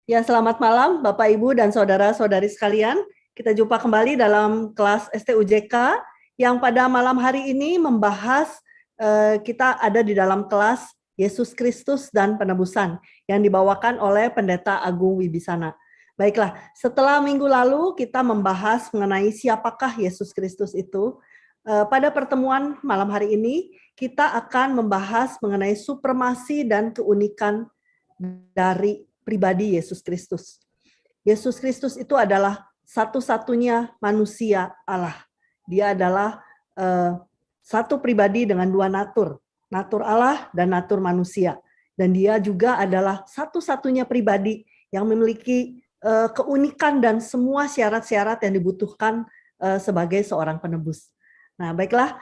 Ya, selamat malam Bapak, Ibu, dan saudara-saudari sekalian. Kita jumpa kembali dalam kelas STUJK yang pada malam hari ini membahas kita ada di dalam kelas Yesus Kristus dan Penebusan yang dibawakan oleh Pendeta Agung Wibisana. Baiklah, setelah minggu lalu kita membahas mengenai siapakah Yesus Kristus itu. Pada pertemuan malam hari ini kita akan membahas mengenai supremasi dan keunikan dari pribadi Yesus Kristus. Yesus Kristus itu adalah satu-satunya manusia Allah. Dia adalah satu pribadi dengan dua natur, natur Allah dan natur manusia. Dan dia juga adalah satu-satunya pribadi yang memiliki keunikan dan semua syarat-syarat yang dibutuhkan sebagai seorang penebus. Nah, baiklah,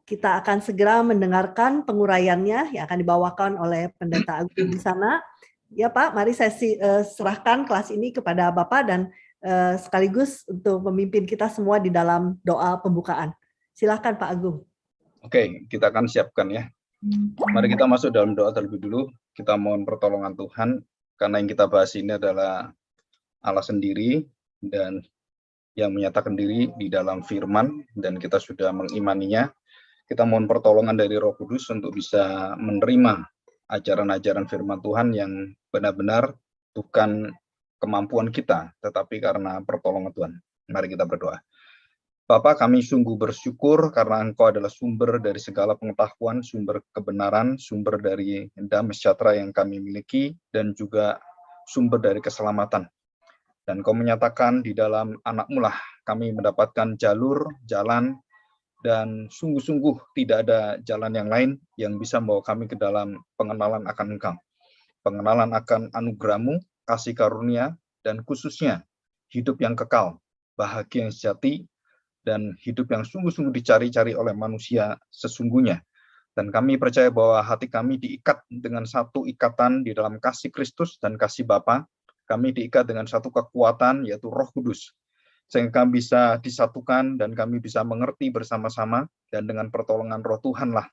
kita akan segera mendengarkan penguraiannya yang akan dibawakan oleh Pendeta Agung di sana. Ya Pak, mari saya serahkan kelas ini kepada Bapak dan sekaligus untuk memimpin kita semua di dalam doa pembukaan. Silakan Pak Agung. Oke, kita akan siapkan ya. Mari kita masuk dalam doa terlebih dulu. Kita mohon pertolongan Tuhan, karena yang kita bahas ini adalah Allah sendiri dan yang menyatakan diri di dalam firman, dan kita sudah mengimaninya. Kita mohon pertolongan dari Roh Kudus untuk bisa menerima ajaran-ajaran firman Tuhan yang benar-benar bukan kemampuan kita, tetapi karena pertolongan Tuhan. Mari kita berdoa. Bapa, kami sungguh bersyukur karena Engkau adalah sumber dari segala pengetahuan, sumber kebenaran, sumber dari damai sejahtera yang kami miliki, dan juga sumber dari keselamatan. Dan Engkau menyatakan di dalam Anak-Mu lah kami mendapatkan jalur, jalan, dan sungguh-sungguh tidak ada jalan yang lain yang bisa membawa kami ke dalam pengenalan akan Engkau. Pengenalan akan anugerah-Mu, kasih karunia, dan khususnya hidup yang kekal, bahagia yang sejati, dan hidup yang sungguh-sungguh dicari-cari oleh manusia sesungguhnya. Dan kami percaya bahwa hati kami diikat dengan satu ikatan di dalam kasih Kristus dan kasih Bapa. Kami diikat dengan satu kekuatan, yaitu Roh Kudus, sehingga kami bisa disatukan dan kami bisa mengerti bersama-sama, dan dengan pertolongan Roh Tuhan lah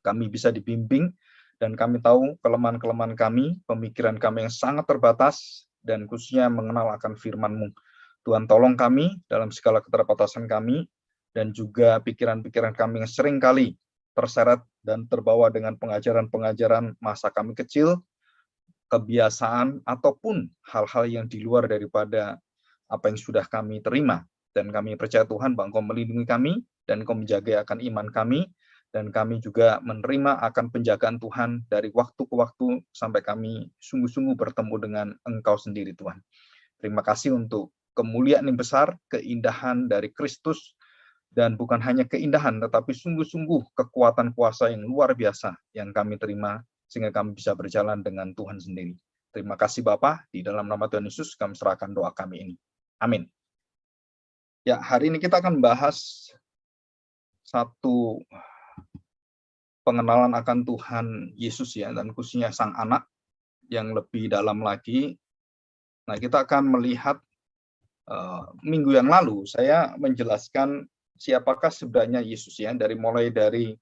kami bisa dibimbing, dan kami tahu kelemahan-kelemahan kami, pemikiran kami yang sangat terbatas, dan khususnya mengenal akan firman-Mu. Tuhan, tolong kami dalam segala keterbatasan kami, dan juga pikiran-pikiran kami yang seringkali terseret dan terbawa dengan pengajaran-pengajaran masa kami kecil, kebiasaan, ataupun hal-hal yang di luar daripada apa yang sudah kami terima. Dan kami percaya Tuhan bahwa Engkau melindungi kami, dan Engkau menjaga akan iman kami, dan kami juga menerima akan penjagaan Tuhan dari waktu ke waktu sampai kami sungguh-sungguh bertemu dengan Engkau sendiri, Tuhan. Terima kasih untuk kemuliaan yang besar, keindahan dari Kristus, dan bukan hanya keindahan, tetapi sungguh-sungguh kekuatan kuasa yang luar biasa yang kami terima, sehingga kami bisa berjalan dengan Tuhan sendiri. Terima kasih Bapa, di dalam nama Tuhan Yesus kami serahkan doa kami ini. Amin. Ya, hari ini kita akan bahas satu pengenalan akan Tuhan Yesus ya, dan khususnya Sang Anak yang lebih dalam lagi. Nah, kita akan melihat minggu yang lalu saya menjelaskan siapakah sebenarnya Yesus ya, mulai dari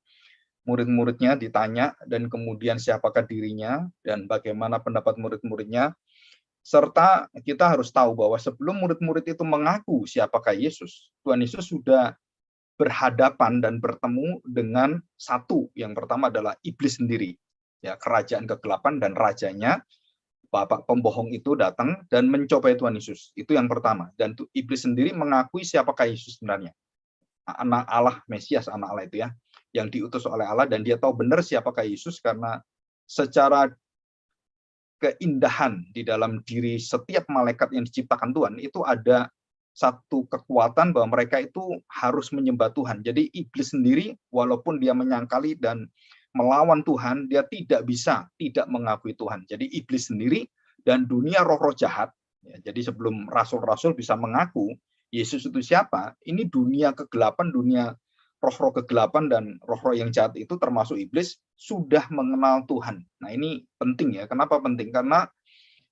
murid-muridnya ditanya, dan kemudian siapakah dirinya, dan bagaimana pendapat murid-muridnya, serta kita harus tahu bahwa sebelum murid-murid itu mengaku siapakah Yesus, Tuhan Yesus sudah berhadapan dan bertemu dengan satu, yang pertama adalah iblis sendiri, ya, kerajaan kegelapan, dan rajanya, bapak pembohong itu datang dan mencobai Tuhan Yesus. Itu yang pertama. Dan iblis sendiri mengakui siapakah Yesus sebenarnya. Anak Allah, Mesias, anak Allah itu ya, yang diutus oleh Allah, dan dia tahu benar siapakah Yesus karena secara keindahan di dalam diri setiap malaikat yang diciptakan Tuhan itu ada satu kekuatan bahwa mereka itu harus menyembah Tuhan. Jadi iblis sendiri walaupun dia menyangkali dan melawan Tuhan, dia tidak bisa tidak mengakui Tuhan. Jadi iblis sendiri dan dunia roh-roh jahat, ya, jadi sebelum rasul-rasul bisa mengaku Yesus itu siapa, ini dunia kegelapan, dunia roh-roh kegelapan dan roh-roh yang jahat itu termasuk iblis sudah mengenal Tuhan. Nah, ini penting ya. Kenapa penting? Karena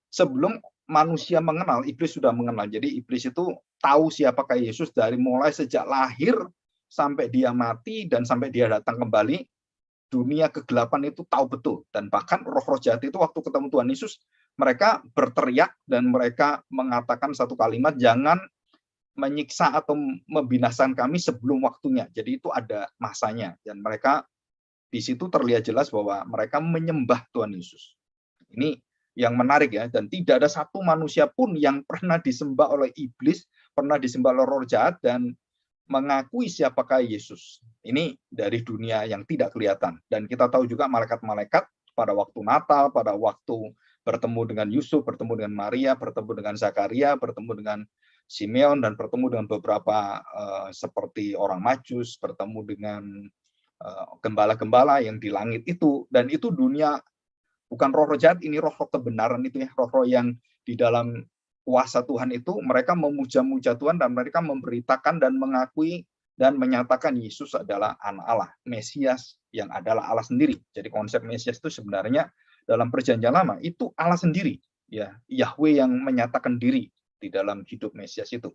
sebelum manusia mengenal, iblis sudah mengenal. Jadi iblis itu tahu siapakah Yesus dari mulai sejak lahir sampai dia mati dan sampai dia datang kembali. Dunia kegelapan itu tahu betul, dan bahkan roh-roh jahat itu waktu ketemu Tuhan Yesus mereka berteriak dan mereka mengatakan satu kalimat, jangan menyiksa atau membinasakan kami sebelum waktunya. Jadi itu ada masanya, dan mereka di situ terlihat jelas bahwa mereka menyembah Tuhan Yesus. Ini yang menarik ya, dan tidak ada satu manusia pun yang pernah disembah oleh iblis, pernah disembah oleh roh jahat dan mengakui siapakah Yesus. Ini dari dunia yang tidak kelihatan. Dan kita tahu juga malaikat-malaikat pada waktu Natal, pada waktu bertemu dengan Yusuf, bertemu dengan Maria, bertemu dengan Zakaria, bertemu dengan Simeon, dan bertemu dengan beberapa seperti orang Majus, bertemu dengan gembala-gembala yang di langit itu. Dan itu dunia, bukan roh-roh jahat, ini roh-roh kebenaran itu ya, roh-roh yang di dalam kuasa Tuhan itu, mereka memuja-muja Tuhan dan mereka memberitakan dan mengakui dan menyatakan Yesus adalah anak Allah, Mesias yang adalah Allah sendiri. Jadi konsep Mesias itu sebenarnya dalam Perjanjian Lama itu Allah sendiri, ya, Yahweh yang menyatakan diri di dalam hidup Mesias itu.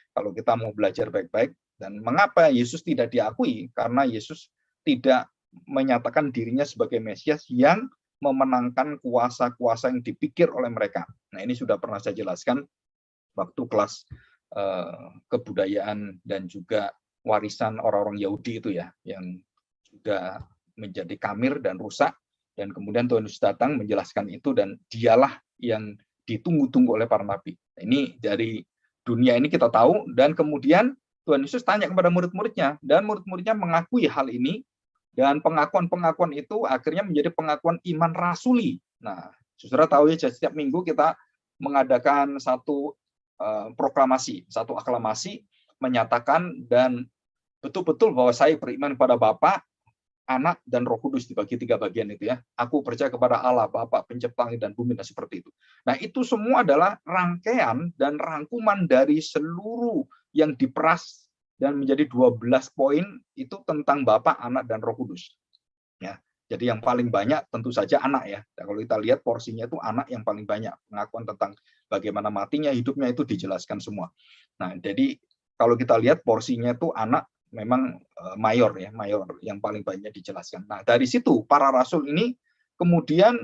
Kalau kita mau belajar baik-baik, dan mengapa Yesus tidak diakui? Karena Yesus tidak menyatakan dirinya sebagai Mesias yang memenangkan kuasa-kuasa yang dipikir oleh mereka. Nah, ini sudah pernah saya jelaskan waktu kelas kebudayaan dan juga warisan orang-orang Yahudi itu ya, yang sudah menjadi kamir dan rusak, dan kemudian Tuhan Yesus datang menjelaskan itu, dan dialah yang ditunggu-tunggu oleh para nabi. Nah, ini dari dunia ini kita tahu, dan kemudian Tuhan Yesus tanya kepada murid-muridnya, dan murid-muridnya mengakui hal ini. Dan pengakuan-pengakuan itu akhirnya menjadi pengakuan iman rasuli. Nah, saudara tahu ya, setiap minggu kita mengadakan satu proklamasi, satu aklamasi, menyatakan dan betul-betul bahwa saya beriman kepada Bapa, Anak, dan Roh Kudus, dibagi 3 bagian itu ya. Aku percaya kepada Allah, Bapa, pencipta langit dan bumi, dan seperti itu. Nah, itu semua adalah rangkaian dan rangkuman dari seluruh yang diperas dan menjadi 12 poin itu tentang Bapa, Anak, dan Roh Kudus. Ya, jadi yang paling banyak tentu saja anak ya. Dan kalau kita lihat porsinya itu anak yang paling banyak. Pengakuan tentang bagaimana matinya, hidupnya itu dijelaskan semua. Nah, jadi kalau kita lihat porsinya itu anak memang mayor ya, mayor yang paling banyak dijelaskan. Nah, dari situ para rasul ini kemudian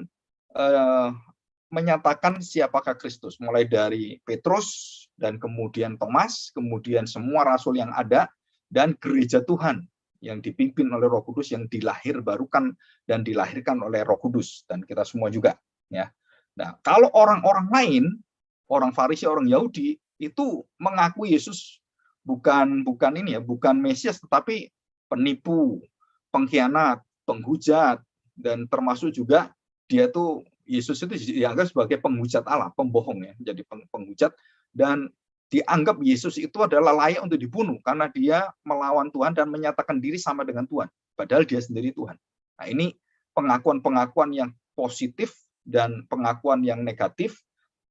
menyatakan siapakah Kristus, mulai dari Petrus dan kemudian Thomas, kemudian semua rasul yang ada, dan gereja Tuhan yang dipimpin oleh Roh Kudus, yang dilahirbarukan dan dilahirkan oleh Roh Kudus, dan kita semua juga ya. Nah, kalau orang-orang lain, orang Farisi, orang Yahudi itu mengakui Yesus bukan ini ya, bukan Mesias, tetapi penipu, pengkhianat, penghujat, dan termasuk juga dia tuh Yesus itu dianggap sebagai penghujat Allah, pembohong ya, jadi penghujat, dan dianggap Yesus itu adalah layak untuk dibunuh karena dia melawan Tuhan dan menyatakan diri sama dengan Tuhan, padahal dia sendiri Tuhan. Nah, ini pengakuan-pengakuan yang positif dan pengakuan yang negatif,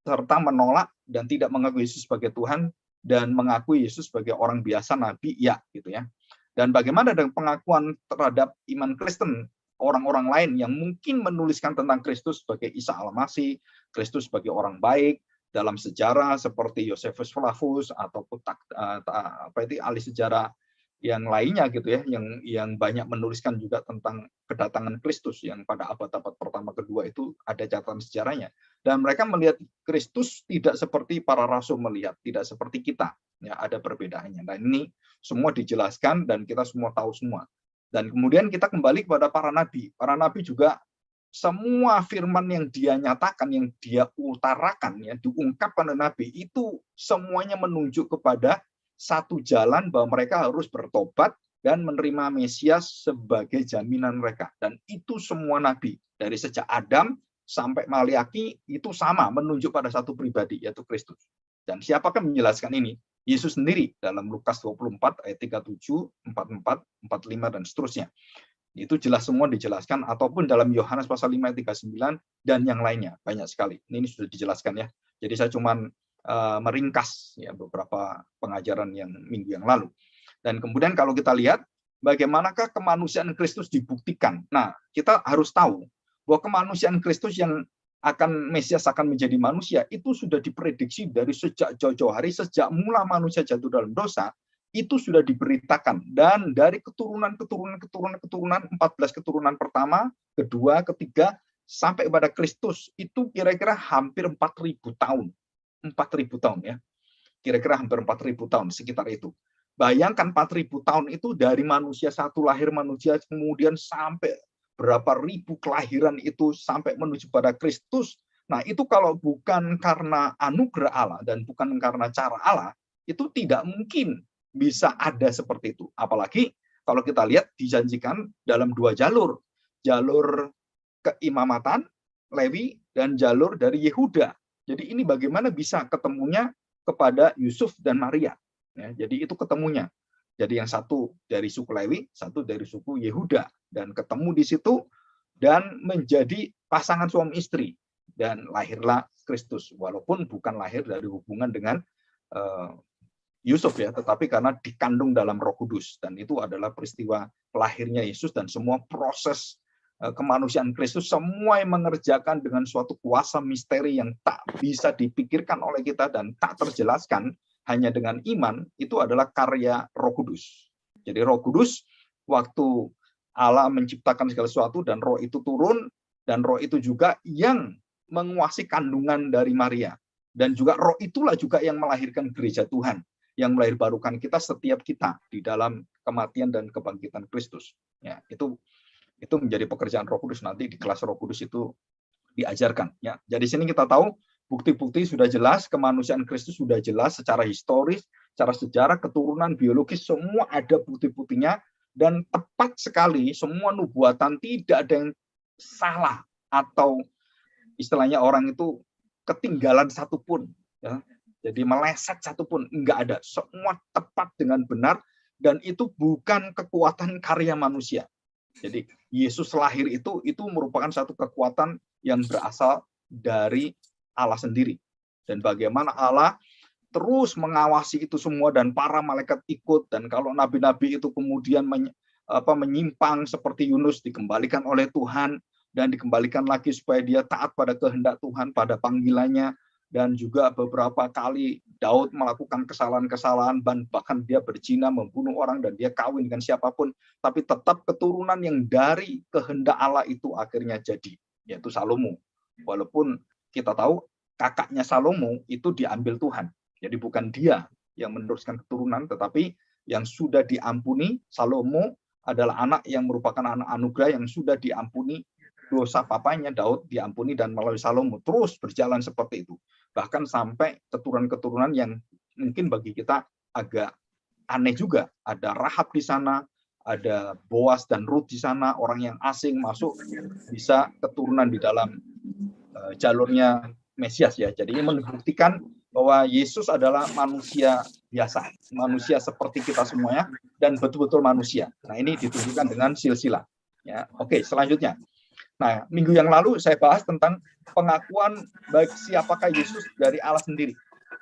serta menolak dan tidak mengakui Yesus sebagai Tuhan dan mengakui Yesus sebagai orang biasa, nabi, ya gitu ya. Dan bagaimana dengan pengakuan terhadap iman Kristen, orang-orang lain yang mungkin menuliskan tentang Kristus sebagai Isa Al-Masih, Kristus sebagai orang baik dalam sejarah seperti Josephus Flavius ataupun ahli sejarah yang lainnya gitu ya, yang banyak menuliskan juga tentang kedatangan Kristus yang pada abad-abad pertama kedua itu ada catatan sejarahnya, dan mereka melihat Kristus tidak seperti para rasul melihat, tidak seperti kita ya, ada perbedaannya. Dan ini semua dijelaskan dan kita semua tahu semua. Dan kemudian kita kembali kepada para nabi. Para nabi juga semua firman yang dia nyatakan, yang dia utarakan, ya, diungkapkan oleh nabi itu semuanya menunjuk kepada satu jalan bahwa mereka harus bertobat dan menerima Mesias sebagai jaminan mereka. Dan itu semua nabi dari sejak Adam sampai Maliaki itu sama, menunjuk pada satu pribadi, yaitu Kristus. Dan siapakah menjelaskan ini? Yesus sendiri dalam Lukas 24 ayat 37, 44, 45 dan seterusnya. Itu jelas semua dijelaskan, ataupun dalam Yohanes pasal 5 ayat 39 dan yang lainnya, banyak sekali. Ini sudah dijelaskan ya. Jadi saya cuman meringkas ya beberapa pengajaran yang minggu yang lalu. Dan kemudian kalau kita lihat bagaimanakah kemanusiaan Kristus dibuktikan. Nah, kita harus tahu bahwa kemanusiaan Kristus yang Mesias akan menjadi manusia itu sudah diprediksi dari sejak jauh-jauh hari, sejak mula manusia jatuh dalam dosa, itu sudah diberitakan. Dan dari keturunan 14 keturunan pertama, kedua, ketiga, sampai kepada Kristus itu kira-kira hampir 4.000 tahun. 4.000 tahun ya. Kira-kira hampir 4.000 tahun sekitar itu. Bayangkan 4.000 tahun itu dari manusia satu lahir manusia kemudian sampai berapa ribu kelahiran itu sampai menuju pada Kristus. Nah, itu kalau bukan karena anugerah Allah dan bukan karena cara Allah, itu tidak mungkin bisa ada seperti itu. Apalagi kalau kita lihat dijanjikan dalam 2 jalur. Jalur keimamatan, Lewi, dan jalur dari Yehuda. Jadi ini bagaimana bisa ketemunya kepada Yusuf dan Maria. Ya, jadi itu ketemunya. Jadi yang satu dari suku Lewi, satu dari suku Yehuda. Dan ketemu di situ dan menjadi pasangan suami istri. Dan lahirlah Kristus. Walaupun bukan lahir dari hubungan dengan Yusuf ya, tetapi karena dikandung dalam Roh Kudus. Dan itu adalah peristiwa lahirnya Yesus dan semua proses kemanusiaan Kristus semua yang mengerjakan dengan suatu kuasa misteri yang tak bisa dipikirkan oleh kita dan tak terjelaskan hanya dengan iman, itu adalah karya Roh Kudus. Jadi Roh Kudus waktu Allah menciptakan segala sesuatu dan Roh itu turun dan Roh itu juga yang menguasai kandungan dari Maria dan juga Roh itulah juga yang melahirkan gereja Tuhan, yang melahirbarukan kita setiap kita di dalam kematian dan kebangkitan Kristus. Ya, itu menjadi pekerjaan Roh Kudus, nanti di kelas Roh Kudus itu diajarkan ya. Jadi sini kita tahu bukti-bukti sudah jelas, kemanusiaan Kristus sudah jelas secara historis, secara sejarah, keturunan, biologis, semua ada bukti-buktinya dan tepat sekali semua nubuatan, tidak ada yang salah atau istilahnya orang itu ketinggalan satupun ya. Jadi meleset satupun enggak ada, semua tepat dengan benar dan itu bukan kekuatan karya manusia. Jadi Yesus lahir itu merupakan satu kekuatan yang berasal dari Allah sendiri. Dan bagaimana Allah terus mengawasi itu semua dan para malaikat ikut, dan kalau nabi-nabi itu kemudian menyimpang seperti Yunus dikembalikan oleh Tuhan dan dikembalikan lagi supaya dia taat pada kehendak Tuhan, pada panggilannya. Dan juga beberapa kali Daud melakukan kesalahan-kesalahan, bahkan dia berzina, membunuh orang, dan dia kawin dengan siapapun, tapi tetap keturunan yang dari kehendak Allah itu akhirnya jadi, yaitu Salomo. Walaupun kita tahu kakaknya Salomo itu diambil Tuhan, jadi bukan dia yang meneruskan keturunan, tetapi yang sudah diampuni. Salomo adalah anak yang merupakan anak anugerah yang sudah diampuni dosa papanya Daud, diampuni dan melalui Salomo terus berjalan seperti itu. Bahkan sampai keturunan-keturunan yang mungkin bagi kita agak aneh juga. Ada Rahab di sana, ada Boas dan Ruth di sana, orang yang asing masuk bisa keturunan di dalam jalurnya Mesias ya. Jadi ini membuktikan bahwa Yesus adalah manusia biasa, manusia seperti kita semuanya dan betul-betul manusia. Nah, ini ditunjukkan dengan silsilah. Ya, oke, selanjutnya. Nah, minggu yang lalu saya bahas tentang pengakuan baik siapakah Yesus dari Allah sendiri.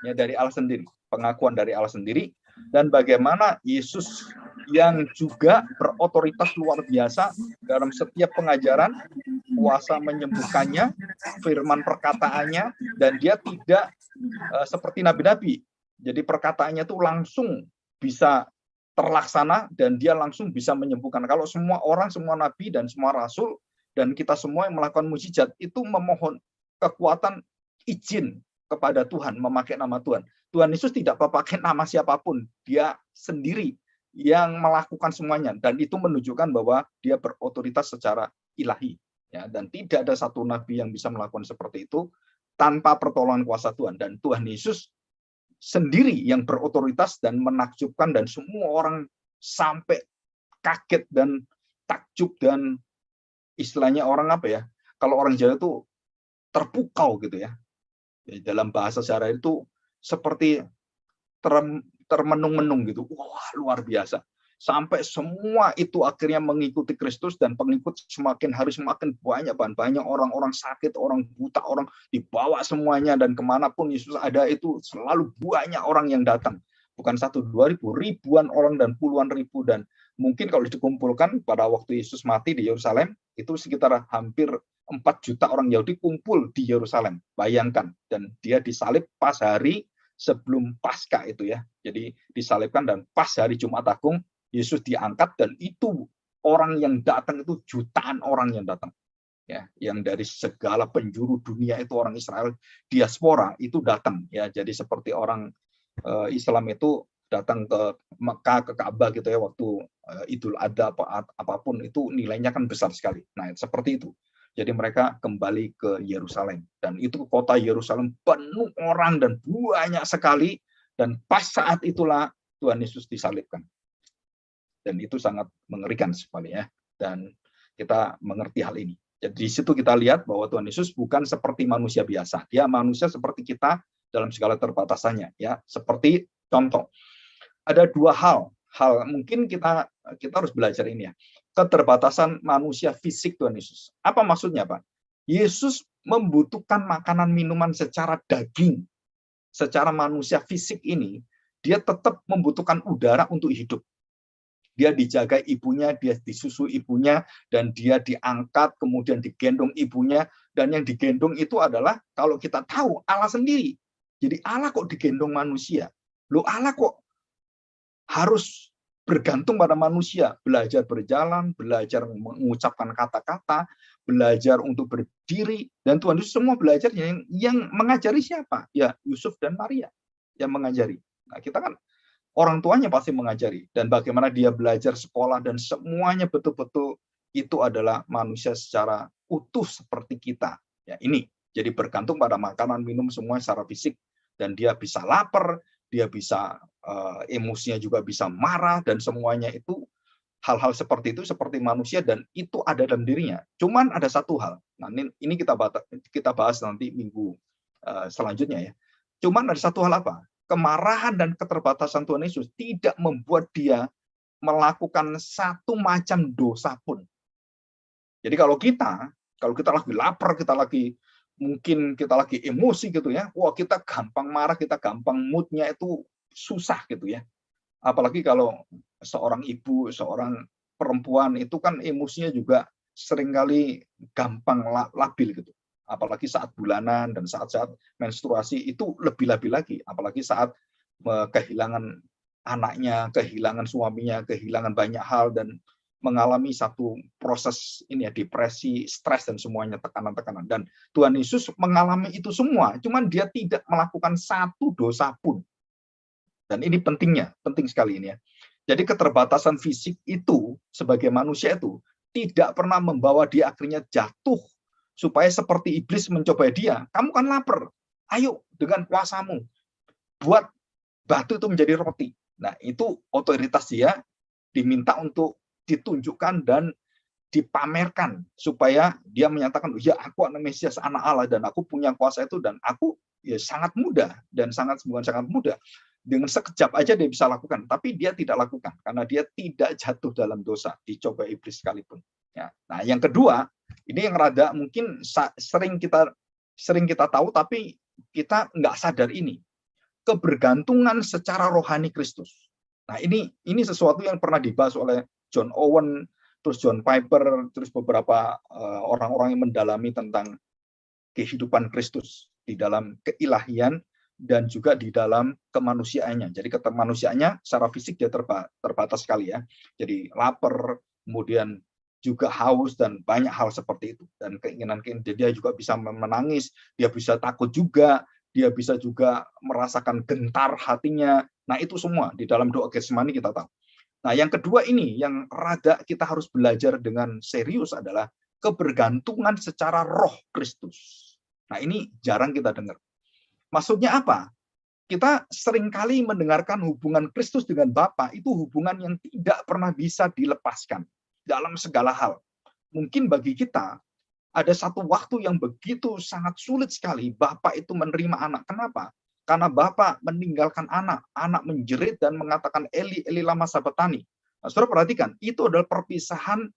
Ya, dari Allah sendiri. Pengakuan dari Allah sendiri dan bagaimana Yesus yang juga berotoritas luar biasa dalam setiap pengajaran, kuasa menyembuhkannya, firman perkataannya, dan dia tidak seperti nabi-nabi. Jadi perkataannya itu langsung bisa terlaksana dan dia langsung bisa menyembuhkan. Kalau semua orang, semua nabi dan semua rasul dan kita semua yang melakukan mukjizat itu memohon kekuatan izin kepada Tuhan, memakai nama Tuhan. Tuhan Yesus tidak memakai nama siapapun, dia sendiri yang melakukan semuanya, dan itu menunjukkan bahwa dia berotoritas secara ilahi. Ya, dan tidak ada satu nabi yang bisa melakukan seperti itu tanpa pertolongan kuasa Tuhan. Dan Tuhan Yesus sendiri yang berotoritas dan menakjubkan, dan semua orang sampai kaget dan takjub dan istilahnya orang apa ya, kalau orang Jawa itu terpukau gitu ya. Dalam bahasa sejarah itu seperti termenung-menung gitu. Wah, luar biasa. Sampai semua itu akhirnya mengikuti Kristus dan pengikut semakin hari semakin banyak orang-orang sakit, orang buta, orang dibawa semuanya, dan kemanapun Yesus ada itu selalu banyak orang yang datang. Bukan 1-2 ribu, ribuan orang dan puluhan ribu, dan mungkin kalau dikumpulkan pada waktu Yesus mati di Yerusalem, itu sekitar hampir 4 juta orang Yahudi kumpul di Yerusalem. Bayangkan, dan dia disalib pas hari sebelum Paskah itu ya. Jadi disalibkan dan pas hari Jumat Agung, Yesus diangkat, dan itu orang yang datang itu jutaan orang yang datang. ya, yang dari segala penjuru dunia itu orang Israel diaspora itu datang, ya. Jadi seperti orang Islam itu datang ke Mekah, ke Ka'bah gitu ya, waktu Idul Adha apapun itu nilainya kan besar sekali. Nah, seperti itu. Jadi mereka kembali ke Yerusalem, dan itu kota Yerusalem penuh orang dan banyak sekali, dan pas saat itulah Tuhan Yesus disalibkan. Dan itu sangat mengerikan sekali ya, dan kita mengerti hal ini. Jadi di situ kita lihat bahwa Tuhan Yesus bukan seperti manusia biasa. Dia manusia seperti kita dalam segala terbatasannya, ya. Seperti contoh, ada dua hal mungkin kita harus belajar ini ya. Keterbatasan manusia fisik Tuhan Yesus. Apa maksudnya, Pak? Yesus membutuhkan makanan minuman secara daging. Secara manusia fisik ini, dia tetap membutuhkan udara untuk hidup. Dia dijaga ibunya, dia disusui ibunya, dan dia diangkat, kemudian digendong ibunya, dan yang digendong itu adalah, kalau kita tahu, Allah sendiri. Jadi Allah kok digendong manusia? Loh, Allah kok harus bergantung pada manusia? Belajar berjalan, belajar mengucapkan kata-kata, belajar untuk berdiri, dan Tuhan Yesus semua belajar yang mengajari siapa? Ya, Yusuf dan Maria yang mengajari. Nah, kita kan orang tuanya pasti mengajari, dan bagaimana dia belajar sekolah, dan semuanya betul-betul itu adalah manusia secara utuh seperti kita. Ya, ini jadi bergantung pada makanan, minum, semua secara fisik, dan dia bisa lapar, dia bisa emosinya juga bisa marah, dan semuanya itu hal-hal seperti itu seperti manusia, dan itu ada dalam dirinya. Cuman ada satu hal. Nah, ini kita bahas nanti minggu selanjutnya ya. Cuman ada satu hal apa? Kemarahan dan keterbatasan Tuhan Yesus tidak membuat dia melakukan satu macam dosa pun. Jadi kalau kita lagi lapar, mungkin kita lagi emosi gitu ya, wah, kita gampang marah, kita gampang moodnya itu susah gitu ya. Apalagi kalau seorang ibu, seorang perempuan itu kan emosinya juga seringkali gampang labil gitu. Apalagi saat bulanan dan saat-saat menstruasi itu lebih-lebih lagi. Apalagi saat kehilangan anaknya, kehilangan suaminya, kehilangan banyak hal, dan mengalami satu proses ini ya, depresi, stres, dan semuanya tekanan-tekanan. Dan Tuhan Yesus mengalami itu semua, cuman dia tidak melakukan satu dosa pun. Dan ini penting sekali ini ya. Jadi keterbatasan fisik itu sebagai manusia itu tidak pernah membawa dia akhirnya jatuh supaya seperti iblis mencoba dia. Kamu kan lapar, ayo dengan kuasamu buat batu itu menjadi roti. Nah, itu otoritas dia diminta untuk ditunjukkan dan dipamerkan supaya dia menyatakan, ya, aku anak Mesias, anak Allah, dan aku punya kuasa itu, dan aku ya sangat mudah, dan bukan sangat mudah. Dengan sekejap aja dia bisa lakukan, tapi dia tidak lakukan karena dia tidak jatuh dalam dosa, dicoba iblis sekalipun. Ya. Nah, yang kedua, ini yang rada mungkin sering kita tahu, tapi kita nggak sadar ini. Kebergantungan secara rohani Kristus. Nah, ini sesuatu yang pernah dibahas oleh John Owen, terus John Piper, terus beberapa orang-orang yang mendalami tentang kehidupan Kristus di dalam keilahian dan juga di dalam kemanusiaannya. Jadi kemanusiaannya secara fisik dia terbatas sekali ya. Jadi lapar, kemudian juga haus, dan banyak hal seperti itu. Dan keinginan dia juga bisa menangis, dia bisa takut juga, dia bisa juga merasakan gentar hatinya. Nah, itu semua di dalam doa Getsemani kita tahu. Nah, yang kedua ini yang rada kita harus belajar dengan serius adalah kebergantungan secara roh Kristus. Nah, ini jarang kita dengar. Maksudnya apa? Kita seringkali mendengarkan hubungan Kristus dengan Bapa itu hubungan yang tidak pernah bisa dilepaskan dalam segala hal. Mungkin bagi kita ada satu waktu yang begitu sangat sulit sekali Bapa itu menerima anak. Kenapa? Karena Bapa meninggalkan anak menjerit dan mengatakan, Eli, Eli lama sabachthani. Nah, saudara perhatikan, itu adalah perpisahan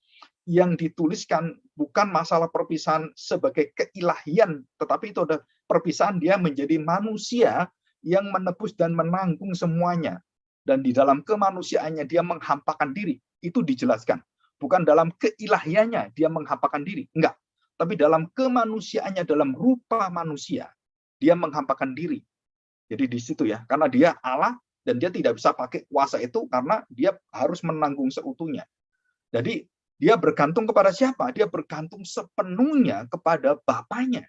yang dituliskan, bukan masalah perpisahan sebagai keilahian, tetapi itu adalah perpisahan dia menjadi manusia yang menebus dan menanggung semuanya. Dan di dalam kemanusiaannya dia menghampakan diri. Itu dijelaskan. Bukan dalam keilahiannya dia menghampakan diri. Enggak. Tapi dalam kemanusiaannya, dalam rupa manusia, dia menghampakan diri. Jadi di situ ya, karena dia Allah dan dia tidak bisa pakai kuasa itu karena dia harus menanggung seutuhnya. Jadi Dia bergantung kepada siapa? Dia bergantung sepenuhnya kepada Bapaknya.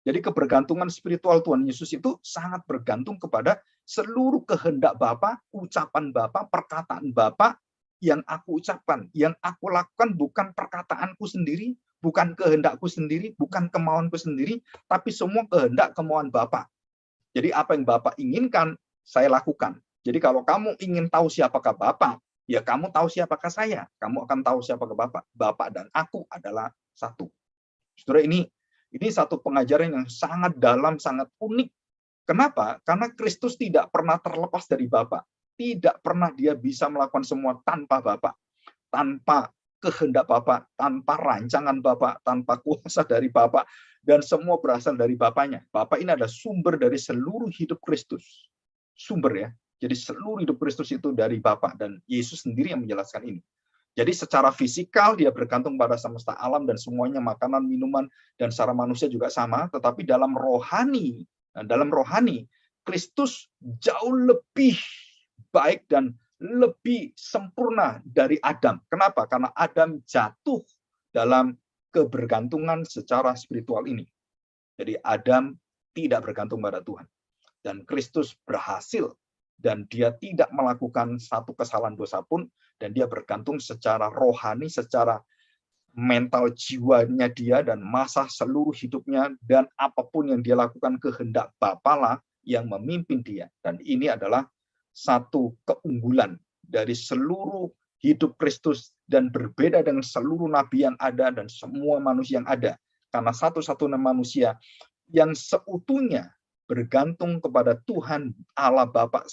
Jadi kebergantungan spiritual Tuhan Yesus itu sangat bergantung kepada seluruh kehendak Bapa, ucapan Bapa, perkataan Bapa yang aku ucapkan, yang aku lakukan bukan perkataanku sendiri, bukan kehendakku sendiri, bukan kemauanku sendiri, tapi semua kehendak kemauan Bapa. Jadi apa yang Bapa inginkan, saya lakukan. Jadi kalau kamu ingin tahu siapakah Bapa, ya kamu tahu siapakah saya. Kamu akan tahu siapakah Bapa. Bapa dan aku adalah satu. Saudara, ini satu pengajaran yang sangat dalam, sangat unik. Kenapa? Karena Kristus tidak pernah terlepas dari Bapa. Tidak pernah dia bisa melakukan semua tanpa Bapa. Tanpa kehendak Bapa, tanpa rancangan Bapa, tanpa kuasa dari Bapa, dan semua berasal dari Bapaknya. Bapa ini adalah sumber dari seluruh hidup Kristus. Sumber ya. Jadi seluruh hidup Kristus itu dari Bapa, dan Yesus sendiri yang menjelaskan ini. Jadi secara fisikal dia bergantung pada semesta alam dan semuanya makanan, minuman, dan secara manusia juga sama. Tetapi dalam rohani Kristus jauh lebih baik dan lebih sempurna dari Adam. Kenapa? Karena Adam jatuh dalam kebergantungan secara spiritual ini. Jadi Adam tidak bergantung pada Tuhan. Dan Kristus berhasil dan dia tidak melakukan satu kesalahan dosa pun, dan dia bergantung secara rohani, secara mental jiwanya dia, dan masa seluruh hidupnya, dan apapun yang dia lakukan kehendak Bapa lah yang memimpin dia. Dan ini adalah satu keunggulan dari seluruh hidup Kristus, dan berbeda dengan seluruh nabi yang ada dan semua manusia yang ada. Karena satu-satunya manusia yang seutuhnya bergantung kepada Tuhan Allah Bapa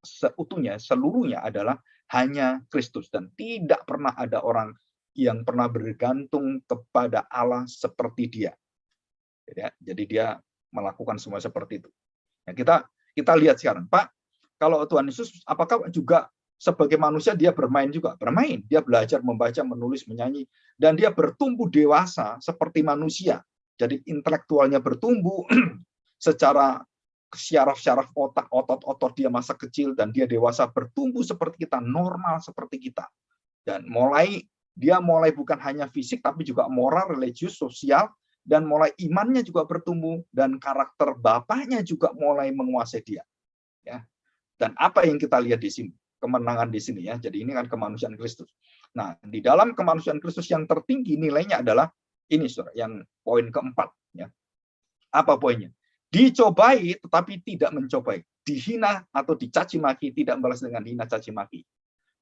seutuhnya, seluruhnya adalah hanya Kristus. Dan tidak pernah ada orang yang pernah bergantung kepada Allah seperti dia. Jadi dia melakukan semua seperti itu. Nah, kita lihat sekarang, Pak, kalau Tuhan Yesus apakah juga sebagai manusia dia bermain juga? Bermain. Dia belajar membaca, menulis, menyanyi, dan dia bertumbuh dewasa seperti manusia. Jadi intelektualnya bertumbuh secara syaraf-syaraf otak, otot-otot dia masa kecil, dan dia dewasa bertumbuh seperti kita, normal seperti kita. Dan dia mulai bukan hanya fisik, tapi juga moral, religius, sosial, dan mulai imannya juga bertumbuh, dan karakter Bapaknya juga mulai menguasai dia. Ya. Dan apa yang kita lihat di sini? Kemenangan di sini ya. Jadi ini kan kemanusiaan Kristus. Nah, di dalam kemanusiaan Kristus yang tertinggi nilainya adalah ini, Saudara, yang poin keempat. Ya. Apa poinnya? Dicobai tetapi tidak mencobai. Dihina atau dicaci maki, tidak membalas dengan hina caci maki.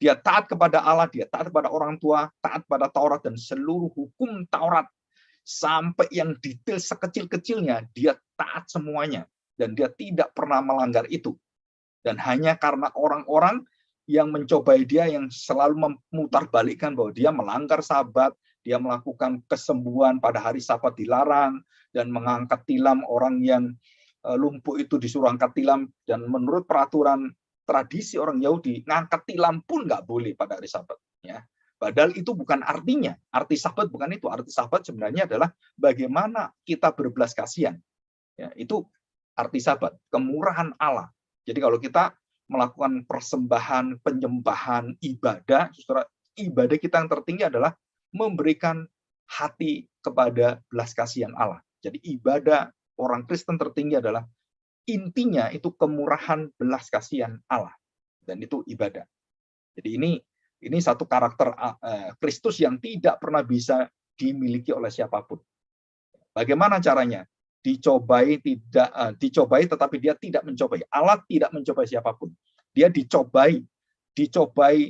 Dia taat kepada Allah, dia taat kepada orang tua, taat pada Taurat dan seluruh hukum Taurat. Sampai yang detail sekecil-kecilnya, dia taat semuanya. Dan dia tidak pernah melanggar itu. Dan hanya karena orang-orang yang mencobai dia, yang selalu memutarbalikkan bahwa dia melanggar Sabat, dia melakukan kesembuhan pada hari Sabat dilarang, dan mengangkat tilam orang yang lumpuh itu disuruh angkat tilam, dan menurut peraturan tradisi orang Yahudi, ngangkat tilam pun nggak boleh pada hari Sabat. Ya. Padahal itu bukan artinya. Arti Sabat bukan itu. Arti Sabat sebenarnya adalah bagaimana kita berbelas kasihan. Ya, itu arti Sabat, kemurahan Allah. Jadi kalau kita melakukan persembahan, penyembahan, ibadah, saudara, ibadah kita yang tertinggi adalah memberikan hati kepada belas kasihan Allah. Jadi ibadah orang Kristen tertinggi adalah intinya itu kemurahan belas kasihan Allah, dan itu ibadah. Jadi ini satu karakter Kristus yang tidak pernah bisa dimiliki oleh siapapun. Bagaimana caranya? Dicobai tetapi dia tidak mencobai. Allah tidak mencobai siapapun. Dia dicobai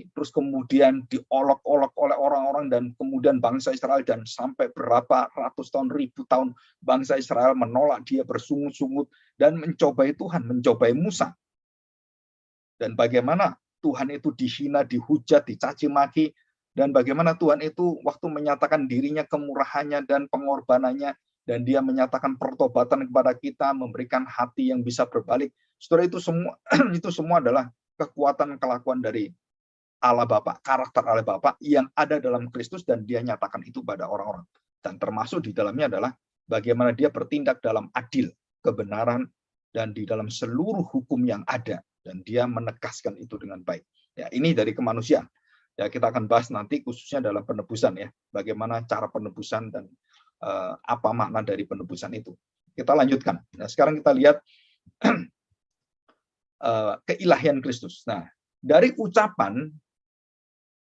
terus kemudian diolok-olok oleh orang-orang, dan kemudian bangsa Israel, dan sampai berapa ratus tahun, ribu tahun bangsa Israel menolak dia bersungut-sungut dan mencobai Tuhan, mencobai Musa. Dan bagaimana Tuhan itu dihina, dihujat, dicaci maki, dan bagaimana Tuhan itu waktu menyatakan dirinya, kemurahannya dan pengorbanannya, dan dia menyatakan pertobatan kepada kita, memberikan hati yang bisa berbalik. Saudara, itu semua adalah kekuatan kelakuan dari Allah Bapa, karakter Allah Bapa yang ada dalam Kristus, dan dia nyatakan itu pada orang-orang. Dan termasuk di dalamnya adalah bagaimana dia bertindak dalam adil, kebenaran, dan di dalam seluruh hukum yang ada, dan dia menegaskan itu dengan baik. Ya, ini dari kemanusiaan. Ya, kita akan bahas nanti khususnya dalam penebusan ya, bagaimana cara penebusan dan apa makna dari penebusan itu. Kita lanjutkan. Nah, sekarang kita lihat keilahian Kristus. Nah, dari ucapan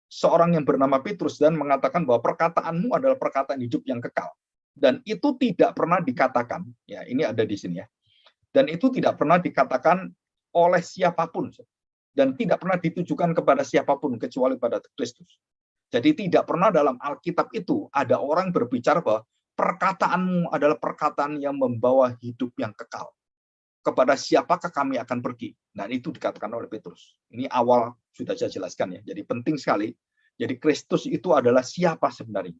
seorang yang bernama Petrus dan mengatakan bahwa perkataanmu adalah perkataan hidup yang kekal. Dan itu tidak pernah dikatakan, ya ini ada di sini ya. Dan itu tidak pernah dikatakan oleh siapapun. Dan tidak pernah ditujukan kepada siapapun kecuali pada Kristus. Jadi tidak pernah dalam Alkitab itu ada orang berbicara bahwa perkataanmu adalah perkataan yang membawa hidup yang kekal. Kepada siapakah kami akan pergi? Nah, itu dikatakan oleh Petrus. Ini awal sudah saya jelaskan ya. Jadi penting sekali. Jadi Kristus itu adalah siapa sebenarnya?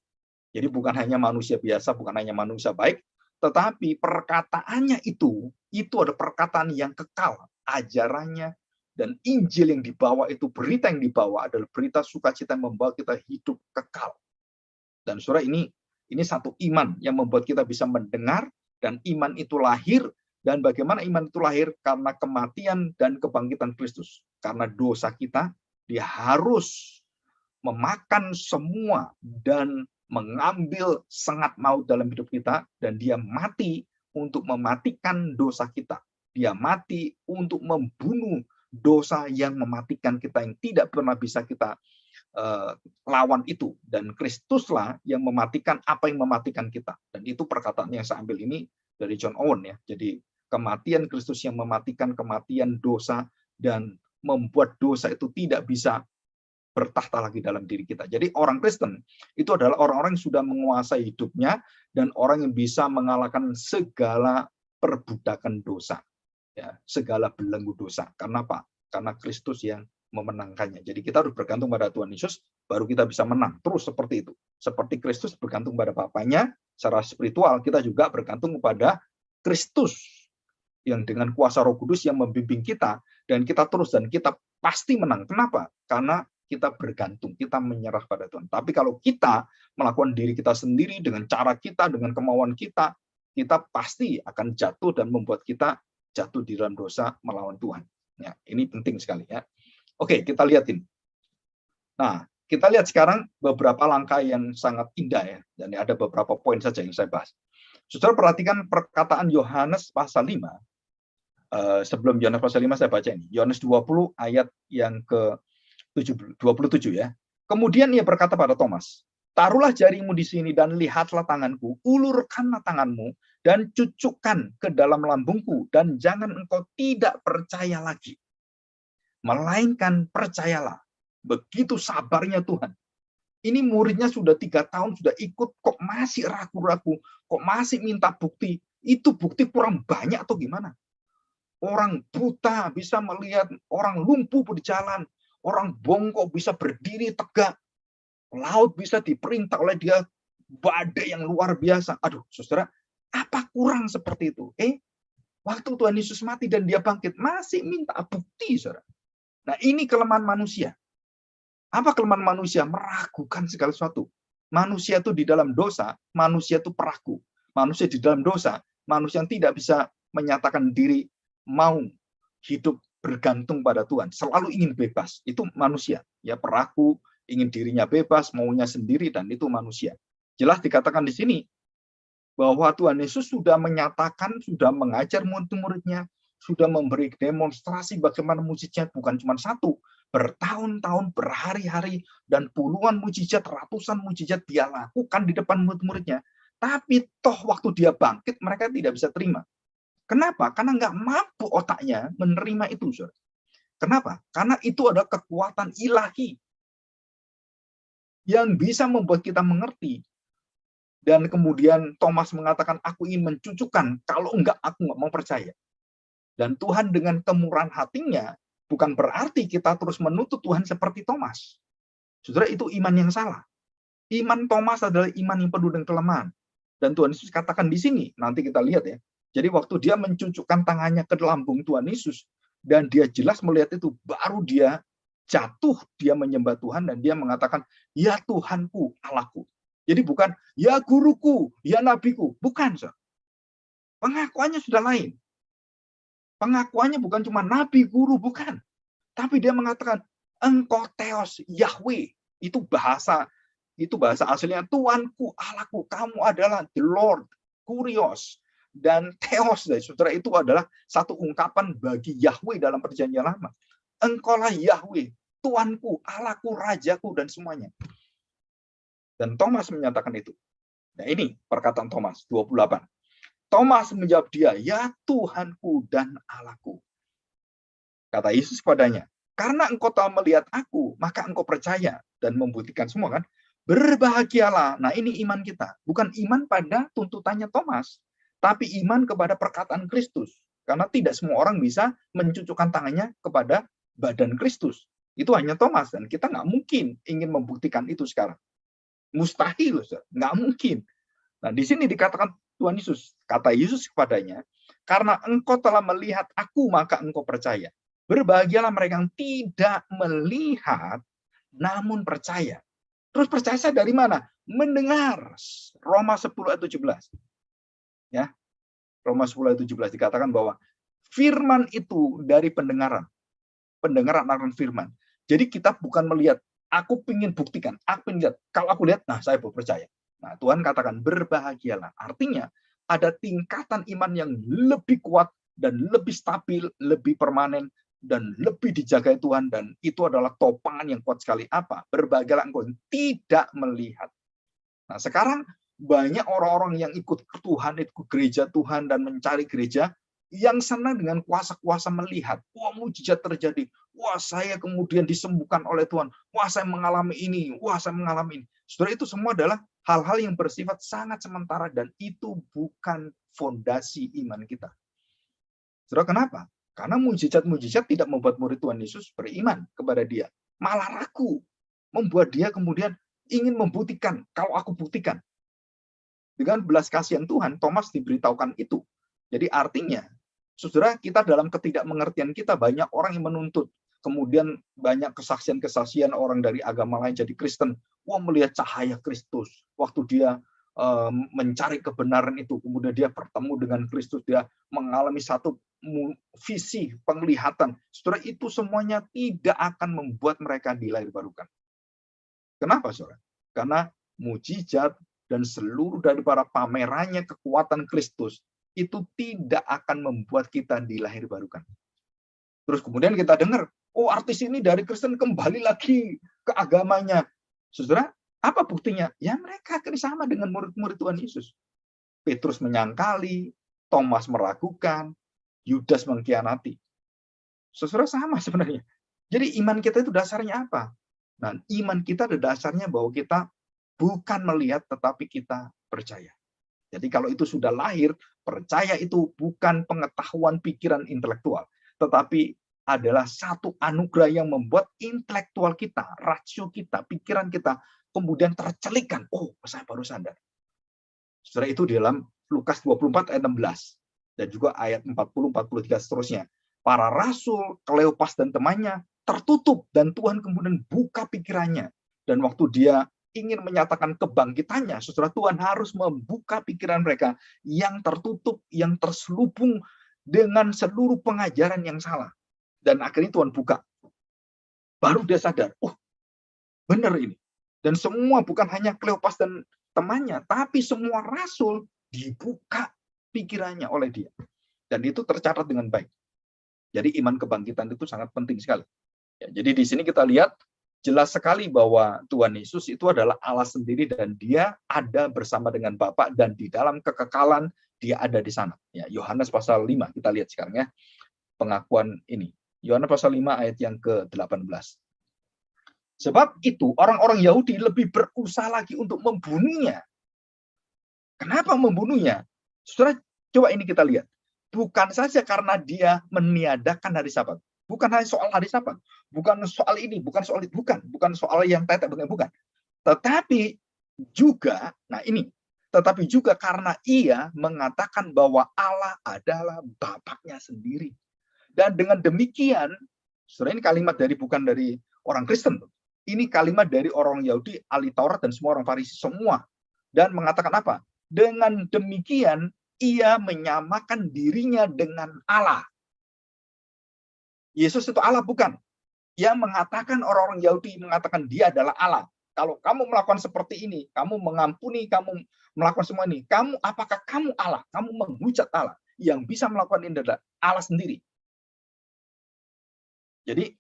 Jadi bukan hanya manusia biasa, bukan hanya manusia baik, tetapi perkataannya itu ada perkataan yang kekal. Ajarannya dan Injil yang dibawa itu, berita yang dibawa adalah berita sukacita yang membawa kita hidup kekal. Dan saudara, ini satu iman yang membuat kita bisa mendengar, dan iman itu lahir. Dan bagaimana iman itu lahir? Karena kematian dan kebangkitan Kristus. Karena dosa kita, dia harus memakan semua dan mengambil sengat maut dalam hidup kita, dan dia mati untuk mematikan dosa kita. Dia mati untuk membunuh dosa yang mematikan kita, yang tidak pernah bisa kita lawan itu. Dan Kristuslah yang mematikan apa yang mematikan kita. Dan itu perkataan yang saya ambil ini dari John Owen ya. Jadi kematian Kristus yang mematikan kematian dosa dan membuat dosa itu tidak bisa bertahta lagi dalam diri kita. Jadi orang Kristen itu adalah orang-orang yang sudah menguasai hidupnya dan orang yang bisa mengalahkan segala perbudakan dosa, ya, segala belenggu dosa. Karena apa? Karena Kristus yang memenangkannya. Jadi kita harus bergantung pada Tuhan Yesus, baru kita bisa menang. Terus seperti itu. Seperti Kristus bergantung pada Bapaknya, secara spiritual kita juga bergantung kepada Kristus yang dengan kuasa Roh Kudus yang membimbing kita, dan kita terus, dan kita pasti menang. Kenapa? Karena kita bergantung, kita menyerah pada Tuhan. Tapi kalau kita melakukan diri kita sendiri dengan cara kita, dengan kemauan kita, kita pasti akan jatuh dan membuat kita jatuh di dalam dosa melawan Tuhan. Ya, ini penting sekali ya. Oke, kita lihat ini. Nah, kita lihat sekarang beberapa langkah yang sangat indah ya, dan ada beberapa poin saja yang saya bahas. Saudara perhatikan perkataan Yohanes pasal 5. Sebelum Yohanes pasal 5 saya baca ini. Yohanes 20 ayat yang ke 27 ya. Kemudian ia berkata pada Thomas, taruhlah jarimu di sini dan lihatlah tanganku, ulurkanlah tanganmu dan cucukkan ke dalam lambungku, dan jangan engkau tidak percaya lagi, melainkan percayalah. Begitu sabarnya Tuhan. Ini muridnya sudah 3 tahun sudah ikut, kok masih ragu-ragu, kok masih minta bukti. Itu bukti kurang banyak atau gimana? Orang buta bisa melihat, orang lumpuh berjalan, orang bongkok bisa berdiri tegak, laut bisa diperintah oleh dia, badai yang luar biasa. Aduh, saudara, apa kurang seperti itu? Waktu Tuhan Yesus mati dan dia bangkit, masih minta bukti, saudara. Nah, ini kelemahan manusia. Apa kelemahan manusia? Meragukan segala sesuatu. Manusia itu di dalam dosa, manusia itu peragu. Manusia di dalam dosa, manusia yang tidak bisa menyatakan diri mau hidup bergantung pada Tuhan, selalu ingin bebas. Itu manusia, ya, peragu, ingin dirinya bebas, maunya sendiri, dan itu manusia. Jelas dikatakan di sini bahwa Tuhan Yesus sudah menyatakan, sudah mengajar murid-muridnya, sudah memberi demonstrasi bagaimana mujizat, bukan cuma satu, bertahun-tahun, berhari-hari, dan puluhan mujizat, ratusan mujizat dia lakukan di depan murid-muridnya. Tapi toh waktu dia bangkit, mereka tidak bisa terima. Kenapa? Karena nggak mampu otaknya menerima itu, saudara. Kenapa? Karena itu adalah kekuatan ilahi yang bisa membuat kita mengerti. Dan kemudian Thomas mengatakan, aku ingin mencucukkan, kalau enggak aku nggak mau percaya. Dan Tuhan dengan kemurahan hatinya, bukan berarti kita terus menuntut Tuhan seperti Thomas. Saudara, itu iman yang salah. Iman Thomas adalah iman yang penuh dengan kelemahan. Dan Tuhan Yesus katakan di sini, nanti kita lihat ya. Jadi waktu dia mencucukkan tangannya ke lambung Tuhan Yesus, dan dia jelas melihat itu, baru dia jatuh, dia menyembah Tuhan, dan dia mengatakan, ya Tuhanku, Allahku. Jadi bukan, ya guruku, ya nabiku. Bukan, saudara. Pengakuannya sudah lain. Pengakuannya bukan cuma nabi, guru, bukan. Tapi dia mengatakan, Engkau Theos, Yahweh. Itu bahasa aslinya Tuanku, Allahku. Kamu adalah the Lord, Kurios. Dan Theos, saudara, itu adalah satu ungkapan bagi Yahweh dalam perjanjian lama. Engkaulah Yahweh, Tuanku, Allahku, Rajaku, dan semuanya. Dan Thomas menyatakan itu. Nah ini perkataan Thomas, 28. Thomas menjawab dia, ya Tuhanku dan Allahku. Kata Yesus kepadanya, karena engkau telah melihat aku, maka engkau percaya dan membuktikan semua kan. Berbahagialah. Nah ini iman kita. Bukan iman pada tuntutannya Thomas, tapi iman kepada perkataan Kristus. Karena tidak semua orang bisa mencucukkan tangannya kepada badan Kristus. Itu hanya Thomas, dan kita nggak mungkin ingin membuktikan itu sekarang. Mustahil, nggak mungkin. Nah di sini dikatakan Tuhan Yesus, kata Yesus kepadanya, karena engkau telah melihat aku, maka engkau percaya. Berbahagialah mereka yang tidak melihat, namun percaya. Terus percaya dari mana? Mendengar. Roma 10 ayat 17. Ya, Roma 10 ayat 17 dikatakan bahwa firman itu dari pendengaran. Pendengaran akan firman. Jadi kita bukan melihat, aku ingin buktikan, aku ingin lihat. Kalau aku lihat, nah saya percaya. Nah Tuhan katakan berbahagialah. Artinya ada tingkatan iman yang lebih kuat dan lebih stabil, lebih permanen, dan lebih dijaga Tuhan, dan itu adalah topangan yang kuat sekali. Apa? Berbahagialah engkau tidak melihat. Nah sekarang banyak orang-orang yang ikut Tuhan, ikut gereja Tuhan dan mencari gereja, yang senang dengan kuasa-kuasa melihat. Wah mujizat terjadi. Wah saya kemudian disembuhkan oleh Tuhan. Wah saya mengalami ini. Wah saya mengalami ini. Saudara, itu semua adalah hal-hal yang bersifat sangat sementara, dan itu bukan fondasi iman kita. Saudara, kenapa? Karena mujizat-mujizat tidak membuat murid Tuhan Yesus beriman kepada dia. Malah ragu. Membuat dia kemudian ingin membuktikan. Kalau aku buktikan. Dengan belas kasihan Tuhan, Thomas diberitahukan itu. Jadi artinya, saudara, kita dalam ketidakmengertian kita, banyak orang yang menuntut. Kemudian banyak kesaksian-kesaksian orang dari agama lain jadi Kristen. Wah melihat cahaya Kristus. Waktu dia mencari kebenaran itu, kemudian dia bertemu dengan Kristus, dia mengalami satu visi penglihatan. Saudara, itu semuanya tidak akan membuat mereka dilahirbarukan. Kenapa, saudara? Karena mujizat dan seluruh dari para pamerannya kekuatan Kristus itu tidak akan membuat kita dilahirbarukan. Terus kemudian kita dengar, oh artis ini dari Kristen kembali lagi ke agamanya. Saudara, apa buktinya? Ya mereka sama dengan murid-murid Tuhan Yesus. Petrus menyangkali, Thomas meragukan, Yudas mengkhianati. Saudara, sama sebenarnya. Jadi iman kita itu dasarnya apa? Nah, iman kita ada dasarnya bahwa kita bukan melihat, tetapi kita percaya. Jadi kalau itu sudah lahir, percaya itu bukan pengetahuan pikiran intelektual, tetapi adalah satu anugerah yang membuat intelektual kita, rasio kita, pikiran kita, kemudian tercelikkan. Oh, saya baru sadar. Setelah itu di dalam Lukas 24 ayat 16, dan juga ayat 40-43 seterusnya. Para rasul, Kleopas dan temannya tertutup, dan Tuhan kemudian buka pikirannya. Dan waktu dia ingin menyatakan kebangkitannya, saudara, Tuhan harus membuka pikiran mereka yang tertutup, yang terselubung dengan seluruh pengajaran yang salah. Dan akhirnya Tuhan buka. Baru dia sadar, oh benar ini. Dan semua, bukan hanya Kleopas dan temannya, tapi semua rasul dibuka pikirannya oleh dia. Dan itu tercatat dengan baik. Jadi iman kebangkitan itu sangat penting sekali. Ya, jadi di sini kita lihat jelas sekali bahwa Tuhan Yesus itu adalah Allah sendiri, dan dia ada bersama dengan Bapa, dan di dalam kekekalan dia ada di sana. Ya, Yohanes pasal 5 kita lihat sekarang ya. Pengakuan ini. Yohanes pasal 5 ayat yang ke-18. Sebab itu orang-orang Yahudi lebih berusaha lagi untuk membunuhnya. Kenapa membunuhnya? Saudara, coba ini kita lihat. Bukan saja karena dia meniadakan hari Sabat. Bukan hanya soal hari Sabat. Bukan soal ini, bukan soal itu, bukan soal yang tetek, bukan. Tetapi juga, nah ini, tetapi juga karena ia mengatakan bahwa Allah adalah Bapaknya sendiri. Dan dengan demikian, saudara, ini kalimat bukan dari orang Kristen. Ini kalimat dari orang Yahudi, ahli Taurat, dan semua orang Farisi semua. Dan mengatakan apa? Dengan demikian, ia menyamakan dirinya dengan Allah. Yesus itu Allah bukan. yang mengatakan orang-orang Yahudi mengatakan dia adalah Allah. Kalau kamu melakukan seperti ini, kamu mengampuni, kamu melakukan semua ini, apakah kamu Allah? Kamu menghujat Allah. Yang bisa melakukan ini adalah Allah sendiri. Jadi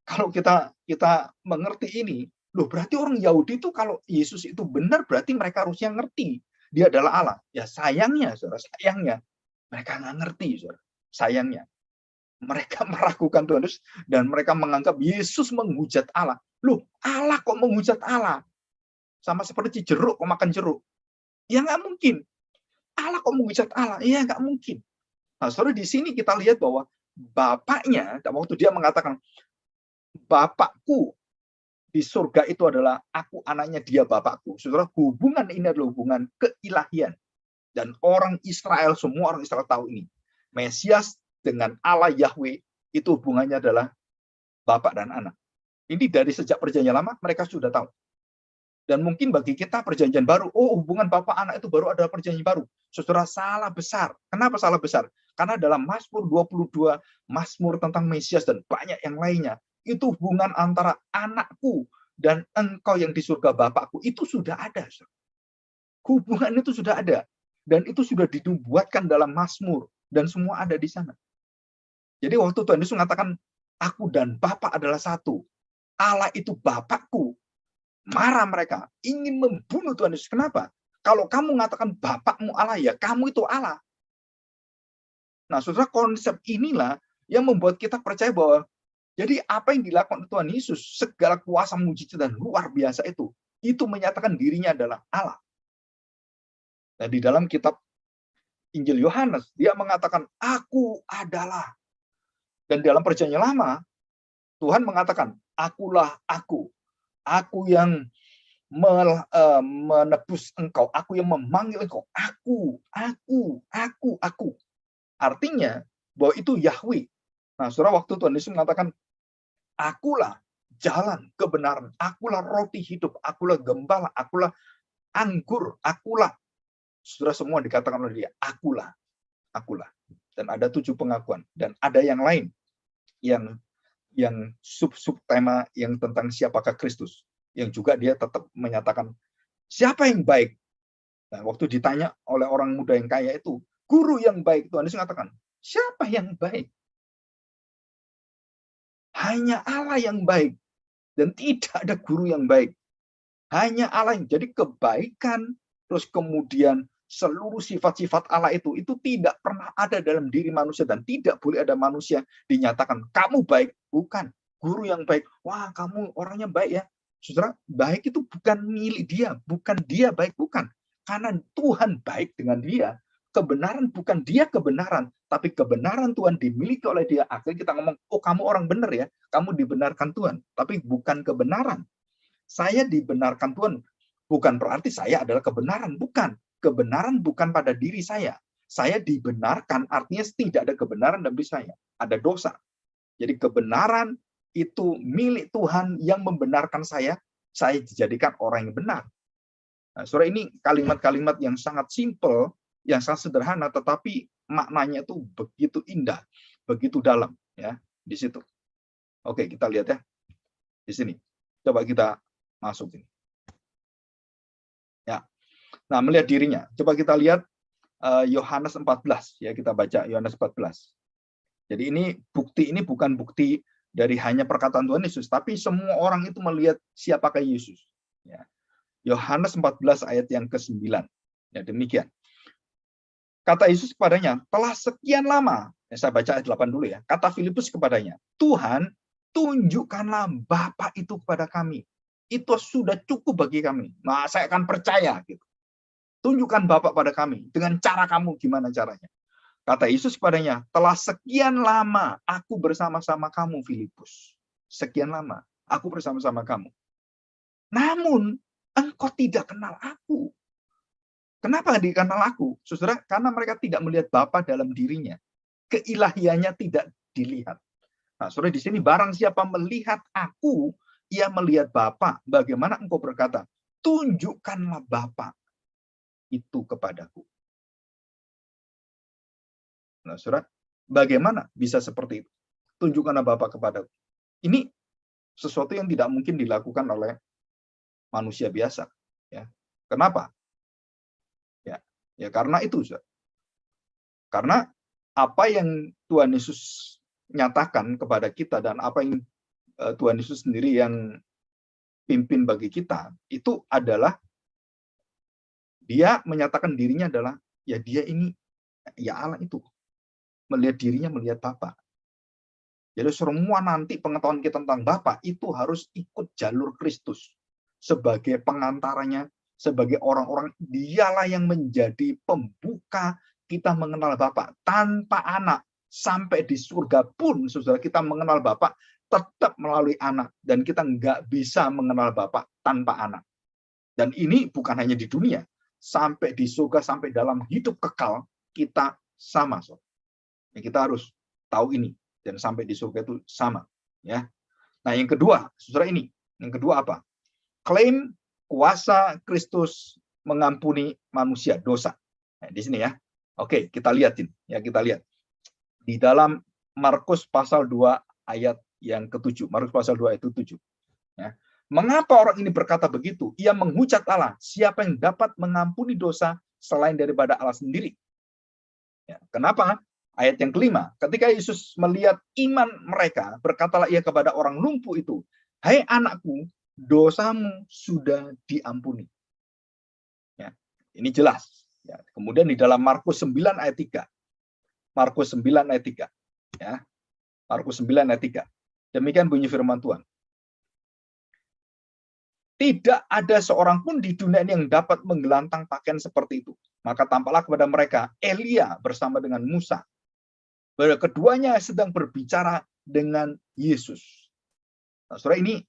kalau kita mengerti ini, loh berarti orang Yahudi itu kalau Yesus itu benar berarti mereka harusnya ngerti dia adalah Allah. Ya sayangnya, saudara, sayangnya mereka nggak ngerti, saudara. Sayangnya mereka meragukan Tuhan Yesus dan mereka menganggap Yesus menghujat Allah. Loh, Allah kok menghujat Allah? Sama seperti jeruk kok makan jeruk. Ya nggak mungkin. Allah kok menghujat Allah? Ya nggak mungkin. Nah, saudara, di sini kita lihat bahwa bapaknya waktu dia mengatakan Bapakku di surga itu adalah aku anaknya dia Bapakku. Saudara, hubungan ini adalah hubungan keilahian. Dan orang Israel, semua orang Israel tahu ini. Mesias dengan Allah Yahweh itu hubungannya adalah Bapak dan anak. Ini dari sejak perjanjian lama mereka sudah tahu. Dan mungkin bagi kita perjanjian baru, oh hubungan Bapak anak itu baru ada perjanjian baru. Saudara, salah besar. Kenapa salah besar? Karena dalam Mazmur 22, Mazmur tentang Mesias dan banyak yang lainnya, itu hubungan antara anakku dan engkau yang di surga Bapakku itu sudah ada. Hubungan itu sudah ada. Dan itu sudah dibuatkan dalam Mazmur. Dan semua ada di sana. Jadi waktu Tuhan Yesus mengatakan, aku dan Bapa adalah satu. Allah itu Bapakku. Marah mereka. Ingin membunuh Tuhan Yesus. Kenapa? Kalau kamu mengatakan Bapakmu Allah, ya kamu itu Allah. Nah, saudara, konsep inilah yang membuat kita percaya bahwa jadi apa yang dilakukan Tuhan Yesus, segala kuasa mujizat dan luar biasa itu menyatakan dirinya adalah Allah. Nah, di dalam kitab Injil Yohanes, dia mengatakan, aku adalah. Dan dalam perjanjian lama, Tuhan mengatakan, akulah aku. Aku yang menebus engkau. Aku yang memanggil engkau. Aku. Artinya, bahwa itu Yahweh. Nah, saudara, waktu Tuhan Yesus mengatakan, akulah jalan kebenaran, akulah roti hidup, akulah gembala, akulah anggur, akulah. Saudara, semua dikatakan oleh dia, akulah. Dan ada 7 pengakuan. Dan ada yang lain, yang sub tema yang tentang siapakah Kristus, yang juga dia tetap menyatakan, siapa yang baik? Nah, waktu ditanya oleh orang muda yang kaya itu, guru yang baik, Tuhan Yesus mengatakan, siapa yang baik? Hanya Allah yang baik. Dan tidak ada guru yang baik. Hanya Allah yang jadi kebaikan, terus kemudian seluruh sifat-sifat Allah itu tidak pernah ada dalam diri manusia dan tidak boleh ada manusia dinyatakan kamu baik. Bukan. Guru yang baik. Wah, kamu orangnya baik ya. Saudara, baik itu bukan milik dia. Bukan dia baik. Bukan. Karena Tuhan baik dengan dia. Kebenaran bukan dia kebenaran, tapi kebenaran Tuhan dimiliki oleh dia. Akhirnya kita ngomong, oh kamu orang benar ya, kamu dibenarkan Tuhan. Tapi bukan kebenaran. Saya dibenarkan Tuhan, bukan berarti saya adalah kebenaran. Bukan. Kebenaran bukan pada diri saya. Saya dibenarkan, artinya tidak ada kebenaran dalam diri saya. Ada dosa. Jadi kebenaran itu milik Tuhan yang membenarkan saya dijadikan orang yang benar. Nah, saudara, ini kalimat-kalimat yang sangat simpel, yang sangat sederhana, tetapi maknanya itu begitu indah, begitu dalam, ya di situ. Oke, kita lihat ya di sini. Coba kita masuk ini. Ya. Nah, melihat dirinya. Coba kita lihat Yohanes 14 ya, kita baca Yohanes 14. Jadi ini bukan bukti dari hanya perkataan Tuhan Yesus, tapi semua orang itu melihat siapakah Yesus. Ya. Yohanes 14 ayat yang ke-9. Ya, demikian. Kata Yesus kepadanya, telah sekian lama, ya, saya baca ayat 8 dulu ya. Kata Filipus kepadanya, Tuhan, tunjukkanlah Bapa itu kepada kami. Itu sudah cukup bagi kami. Nah, saya akan percaya gitu. Tunjukkan Bapa pada kami. Dengan cara kamu, gimana caranya? Kata Yesus kepadanya, telah sekian lama aku bersama-sama kamu, Filipus. Sekian lama aku bersama-sama kamu. Namun, engkau tidak kenal aku. Kenapa nggak dikenal aku? Saudara, karena mereka tidak melihat Bapa dalam dirinya. Keilahiannya tidak dilihat. Nah, saudara, di sini barang siapa melihat aku, ia melihat Bapa. Bagaimana engkau berkata, tunjukkanlah Bapa itu kepadaku. Nah, saudara, bagaimana bisa seperti itu? Tunjukkanlah Bapa kepadaku. Ini sesuatu yang tidak mungkin dilakukan oleh manusia biasa. Ya. Kenapa? Ya karena itu, saudara. Karena apa yang Tuhan Yesus nyatakan kepada kita dan apa yang Tuhan Yesus sendiri yang pimpin bagi kita, itu adalah dia menyatakan dirinya adalah, ya dia ini, ya Allah itu. Melihat dirinya, melihat Bapa. Jadi semua nanti pengetahuan kita tentang Bapa itu harus ikut jalur Kristus. Sebagai pengantaranya, sebagai orang-orang, dialah yang menjadi pembuka kita mengenal Bapa. Tanpa anak, sampai di surga pun, saudara, kita mengenal Bapa tetap melalui anak. Dan kita nggak bisa mengenal Bapa tanpa anak. Dan ini bukan hanya di dunia, sampai di surga, sampai dalam hidup kekal, kita sama. So. Ya, kita harus tahu ini. Dan sampai di surga itu sama. Ya. Nah, yang kedua, saudara ini. Yang kedua apa? Klaim kuasa Kristus mengampuni manusia, dosa. Nah, di sini ya. Oke, kita lihatin. Ya, kita lihat. Di dalam Markus pasal 2 ayat yang ke-7. Markus pasal 2 ayat 7. Ya. Mengapa orang ini berkata begitu? Ia menghujat Allah. Siapa yang dapat mengampuni dosa selain daripada Allah sendiri? Ya, kenapa? Ayat yang kelima. Ketika Yesus melihat iman mereka, berkatalah ia kepada orang lumpuh itu, hai anakku, dosamu sudah diampuni. Ya, ini jelas. Ya, kemudian di dalam Markus 9 ayat 3. Markus 9 ayat 3. Ya, Markus 9 ayat 3. Demikian bunyi firman Tuhan. Tidak ada seorang pun di dunia ini yang dapat menggelantang pakaian seperti itu. Maka tampaklah kepada mereka Elia bersama dengan Musa. Keduanya sedang berbicara dengan Yesus. Nah, saudara, ini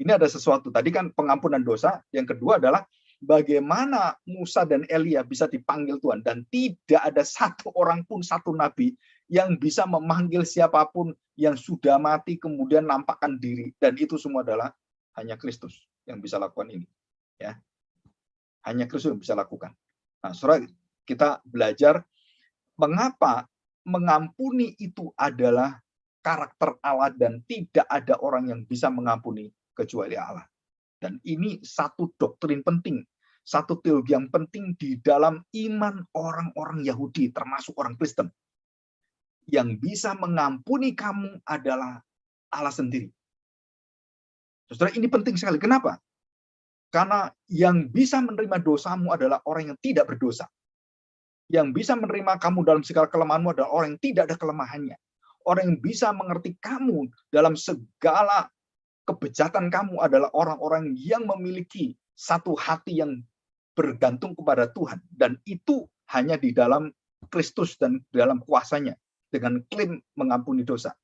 ada sesuatu. Tadi kan pengampunan dosa. Yang kedua adalah bagaimana Musa dan Elia bisa dipanggil Tuhan. Dan tidak ada satu orang pun, satu nabi yang bisa memanggil siapapun yang sudah mati kemudian nampakkan diri. Dan itu semua adalah hanya Kristus yang bisa lakukan ini. Ya, hanya Kristus yang bisa lakukan. Nah, saudara, kita belajar mengapa mengampuni itu adalah karakter Allah dan tidak ada orang yang bisa mengampuni kecuali Allah. Dan ini satu doktrin penting, satu teologi yang penting di dalam iman orang-orang Yahudi, termasuk orang Kristen. Yang bisa mengampuni kamu adalah Allah sendiri. Saudara, ini penting sekali. Kenapa? Karena yang bisa menerima dosamu adalah orang yang tidak berdosa. Yang bisa menerima kamu dalam segala kelemahanmu adalah orang yang tidak ada kelemahannya. Orang yang bisa mengerti kamu dalam segala kebejatan kamu adalah orang-orang yang memiliki satu hati yang bergantung kepada Tuhan. Dan itu hanya di dalam Kristus dan dalam kuasanya. Dengan klaim mengampuni dosa.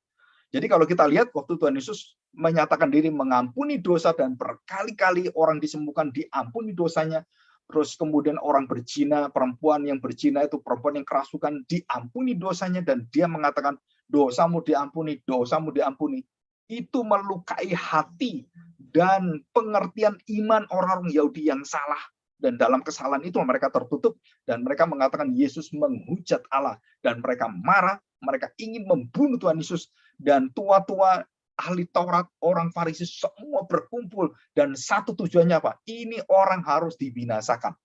Jadi kalau kita lihat waktu Tuhan Yesus menyatakan diri mengampuni dosa dan berkali-kali orang disembuhkan, diampuni dosanya. Terus kemudian orang berzina, perempuan yang berzina itu perempuan yang kerasukan, diampuni dosanya dan dia mengatakan dosamu diampuni, dosamu diampuni. Itu melukai hati dan pengertian iman orang-orang Yahudi yang salah. Dan dalam kesalahan itu mereka tertutup dan mereka mengatakan Yesus menghujat Allah. Dan mereka marah, mereka ingin membunuh Tuhan Yesus. Dan tua-tua ahli Taurat, orang Farisi semua berkumpul. Dan satu tujuannya apa? Ini orang harus dibinasakan.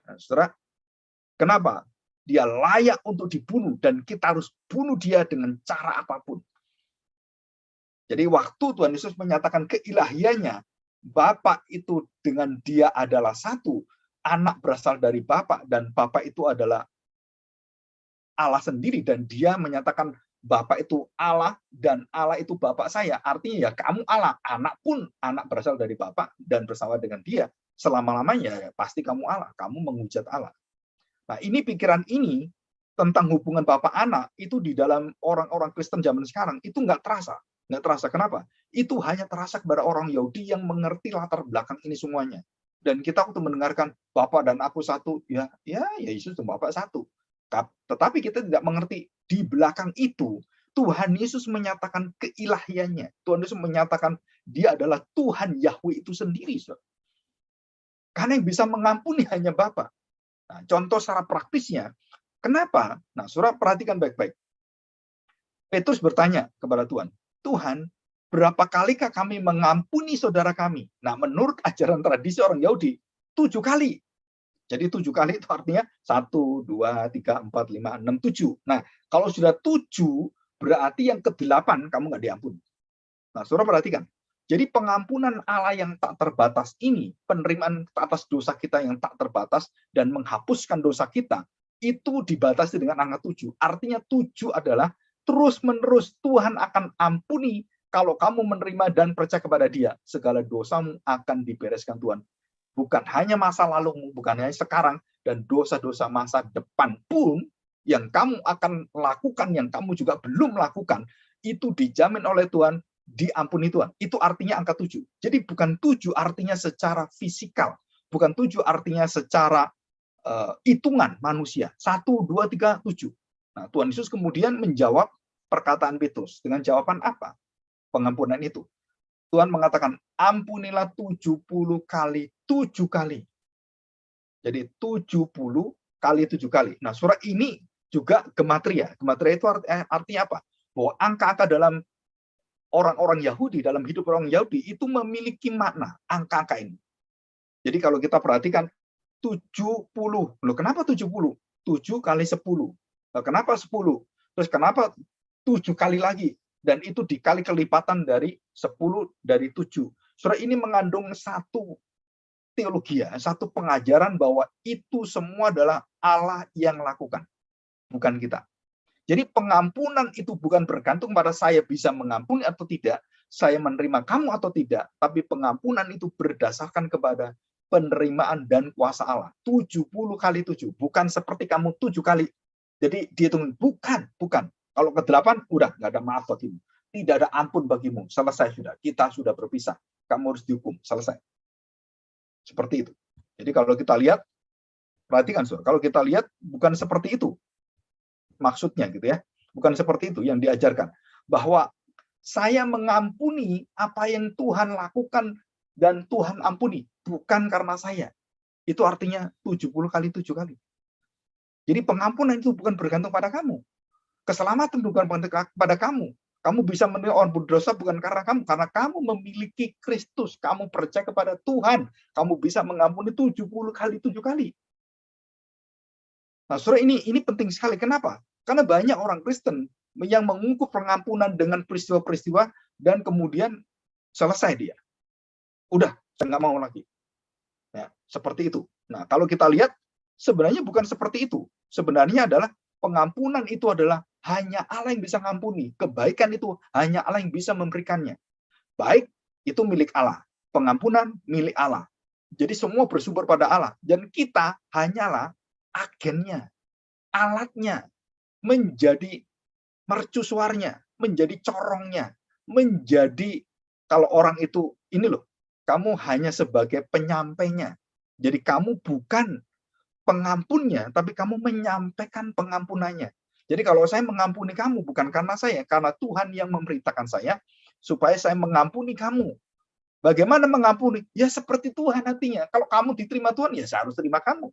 Nah, saudara, kenapa? Dia layak untuk dibunuh dan kita harus bunuh dia dengan cara apapun. Jadi waktu Tuhan Yesus menyatakan keilahiannya, Bapa itu dengan dia adalah satu, anak berasal dari Bapa dan Bapa itu adalah Allah sendiri dan dia menyatakan Bapa itu Allah dan Allah itu Bapa saya. Artinya ya kamu Allah, anak pun anak berasal dari Bapa dan bersama dengan dia selama-lamanya ya pasti kamu Allah, kamu menghujat Allah. Nah, ini pikiran ini tentang hubungan Bapa anak itu di dalam orang-orang Kristen zaman sekarang itu nggak terasa. Nggak terasa. Kenapa? Itu hanya terasa kepada orang Yahudi yang mengerti latar belakang ini semuanya. Dan kita waktu mendengarkan Bapa dan aku satu, ya Yesus dan Bapa satu. Tetapi kita tidak mengerti di belakang itu Tuhan Yesus menyatakan keilahiannya. Tuhan Yesus menyatakan dia adalah Tuhan Yahweh itu sendiri. Karena yang bisa mengampuni hanya Bapa. Nah, contoh secara praktisnya, kenapa? Nah, saudara perhatikan baik-baik. Petrus bertanya kepada Tuhan, Tuhan, berapa kalikah kami mengampuni saudara kami? Nah, menurut ajaran tradisi orang Yahudi, 7 kali. Jadi 7 kali itu artinya 1, 2, 3, 4, 5, 6, 7. Nah, kalau sudah 7, berarti yang ke-8 kamu nggak diampuni. Nah, saudara perhatikan. Jadi pengampunan Allah yang tak terbatas ini, penerimaan atas dosa kita yang tak terbatas dan menghapuskan dosa kita, itu dibatasi dengan angka 7. Artinya 7 adalah terus-menerus Tuhan akan ampuni kalau kamu menerima dan percaya kepada Dia. Segala dosamu akan dibereskan Tuhan. Bukan hanya masa lalumu, bukan hanya sekarang, dan dosa-dosa masa depan pun yang kamu akan lakukan, yang kamu juga belum lakukan, itu dijamin oleh Tuhan, diampuni Tuhan. Itu artinya angka 7. Jadi bukan 7 artinya secara fisikal. Bukan 7 artinya secara hitungan manusia. 1, 2, 3, 7. Nah, Tuhan Yesus kemudian menjawab perkataan Petrus. Dengan jawaban apa? Pengampunan itu. Tuhan mengatakan, ampunilah 70 kali 7 kali. Jadi 70 kali 7 kali. Nah, surah ini juga gematria. Gematria itu artinya apa? Bahwa angka-angka dalam orang-orang Yahudi, dalam hidup orang Yahudi, itu memiliki makna, angka-angka ini. Jadi kalau kita perhatikan, 70. Loh, kenapa 70? 7 kali 10. Loh, kenapa 10? Terus kenapa 7 kali lagi? Dan itu dikali kelipatan dari 10 dari 7. Surah ini mengandung satu teologi, satu pengajaran bahwa itu semua adalah Allah yang lakukan, bukan kita. Jadi pengampunan itu bukan bergantung pada saya bisa mengampuni atau tidak, saya menerima kamu atau tidak, tapi pengampunan itu berdasarkan kepada penerimaan dan kuasa Allah. 70 kali 7, bukan seperti kamu 7 kali. Jadi dihitung, bukan. Kalau ke-8, udah nggak ada maaf bagimu. Tidak ada ampun bagimu. Selesai sudah. Kita sudah berpisah. Kamu harus dihukum. Selesai. Seperti itu. Jadi kalau kita lihat, perhatikan, saudara. Kalau kita lihat, bukan seperti itu maksudnya gitu ya. Bukan seperti itu yang diajarkan. Bahwa saya mengampuni apa yang Tuhan lakukan dan Tuhan ampuni. Bukan karena saya. Itu artinya 70 kali 7 kali. Jadi pengampunan itu bukan bergantung pada kamu. Keselamatan bukan pada kamu. Kamu bisa menerima orang berdosa bukan karena kamu memiliki Kristus. Kamu percaya kepada Tuhan. Kamu bisa mengampuni 70 kali 7 kali. Nah, saudara, ini penting sekali. Kenapa? Karena banyak orang Kristen yang mengungkap pengampunan dengan peristiwa-peristiwa dan kemudian selesai dia. Udah, saya nggak mau lagi. Ya, seperti itu. Nah, kalau kita lihat, sebenarnya bukan seperti itu. Sebenarnya adalah pengampunan itu adalah hanya Allah yang bisa mengampuni. Kebaikan itu hanya Allah yang bisa memberikannya. Baik, itu milik Allah. Pengampunan milik Allah. Jadi semua bersumber pada Allah. Dan kita hanyalah agennya, alatnya, menjadi mercusuarnya, menjadi corongnya, menjadi, kalau orang itu, ini loh, kamu hanya sebagai penyampainya. Jadi kamu bukan pengampunnya, tapi kamu menyampaikan pengampunannya. Jadi kalau saya mengampuni kamu, bukan karena saya, karena Tuhan yang memerintahkan saya, supaya saya mengampuni kamu. Bagaimana mengampuni? Ya seperti Tuhan nantinya. Kalau kamu diterima Tuhan, ya saya harus terima kamu.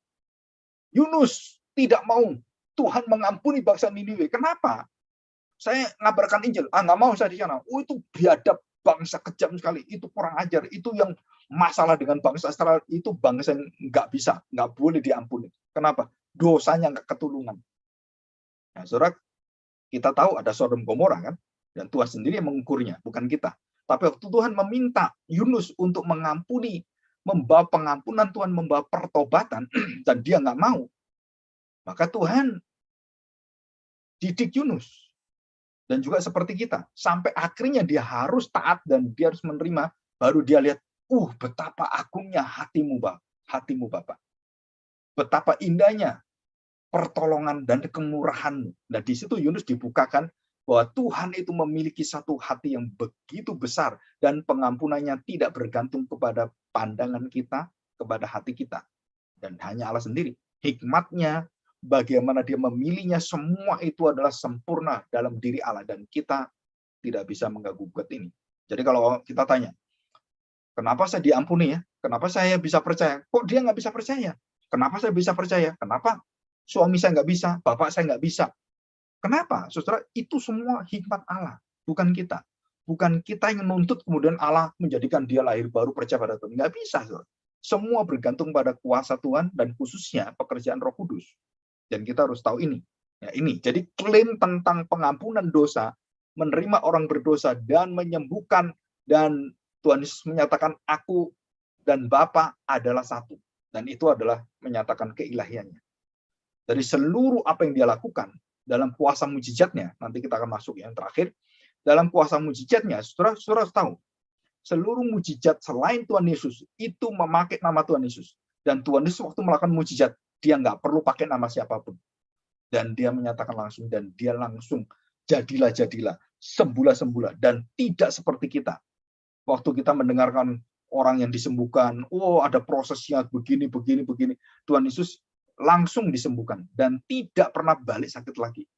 Yunus tidak mau Tuhan mengampuni bangsa Niniwe. Kenapa? Saya ngabarkan Injil. Nggak mau saya di sana. Oh, itu biadab, bangsa kejam sekali. Itu kurang ajar. Itu yang masalah dengan bangsa Israel. Itu bangsa yang nggak bisa, nggak boleh diampuni. Kenapa? Dosanya nggak ketulungan. Nah, saudara, kita tahu ada Sodom Gomora kan? Dan Tuhan sendiri yang mengukurnya, bukan kita. Tapi waktu Tuhan meminta Yunus untuk mengampuni, membawa pengampunan, Tuhan membawa pertobatan, dan dia nggak mau, maka Tuhan didik Yunus. Dan juga seperti kita. Sampai akhirnya dia harus taat dan dia harus menerima. Baru dia lihat, betapa agungnya hatimu, Bapak. Betapa indahnya pertolongan dan kemurahan-Mu. Nah, di situ Yunus dibukakan bahwa Tuhan itu memiliki satu hati yang begitu besar dan pengampunannya tidak bergantung kepada pandangan kita, kepada hati kita. Dan hanya Allah sendiri. Hikmatnya, bagaimana dia memilihnya, semua itu adalah sempurna dalam diri Allah. Dan kita tidak bisa mengganggu ini. Jadi kalau kita tanya, kenapa saya diampuni ya? Kenapa saya bisa percaya? Kok dia nggak bisa percaya? Kenapa saya bisa percaya? Kenapa suami saya nggak bisa? Bapak saya nggak bisa? Kenapa? Saudara, itu semua hikmat Allah, bukan kita. Bukan kita yang menuntut kemudian Allah menjadikan dia lahir baru percaya pada Tuhan. Nggak bisa. Saudara. Semua bergantung pada kuasa Tuhan dan khususnya pekerjaan Roh Kudus. Dan kita harus tahu ini. Ya, ini. Jadi klaim tentang pengampunan dosa, menerima orang berdosa dan menyembuhkan, dan Tuhan Yesus menyatakan aku dan Bapa adalah satu. Dan itu adalah menyatakan keilahiannya. Dari seluruh apa yang dia lakukan dalam kuasa mujizatnya, nanti kita akan masuk yang terakhir, dalam kuasa mujizatnya, saudara tahu, seluruh mujizat selain Tuhan Yesus itu memakai nama Tuhan Yesus. Dan Tuhan Yesus waktu melakukan mujizat, dia nggak perlu pakai nama siapapun. Dan dia menyatakan langsung, dan dia langsung jadilah, sembuhlah, dan tidak seperti kita. Waktu kita mendengarkan orang yang disembuhkan, oh ada prosesnya begini. Tuhan Yesus langsung disembuhkan dan tidak pernah balik sakit lagi.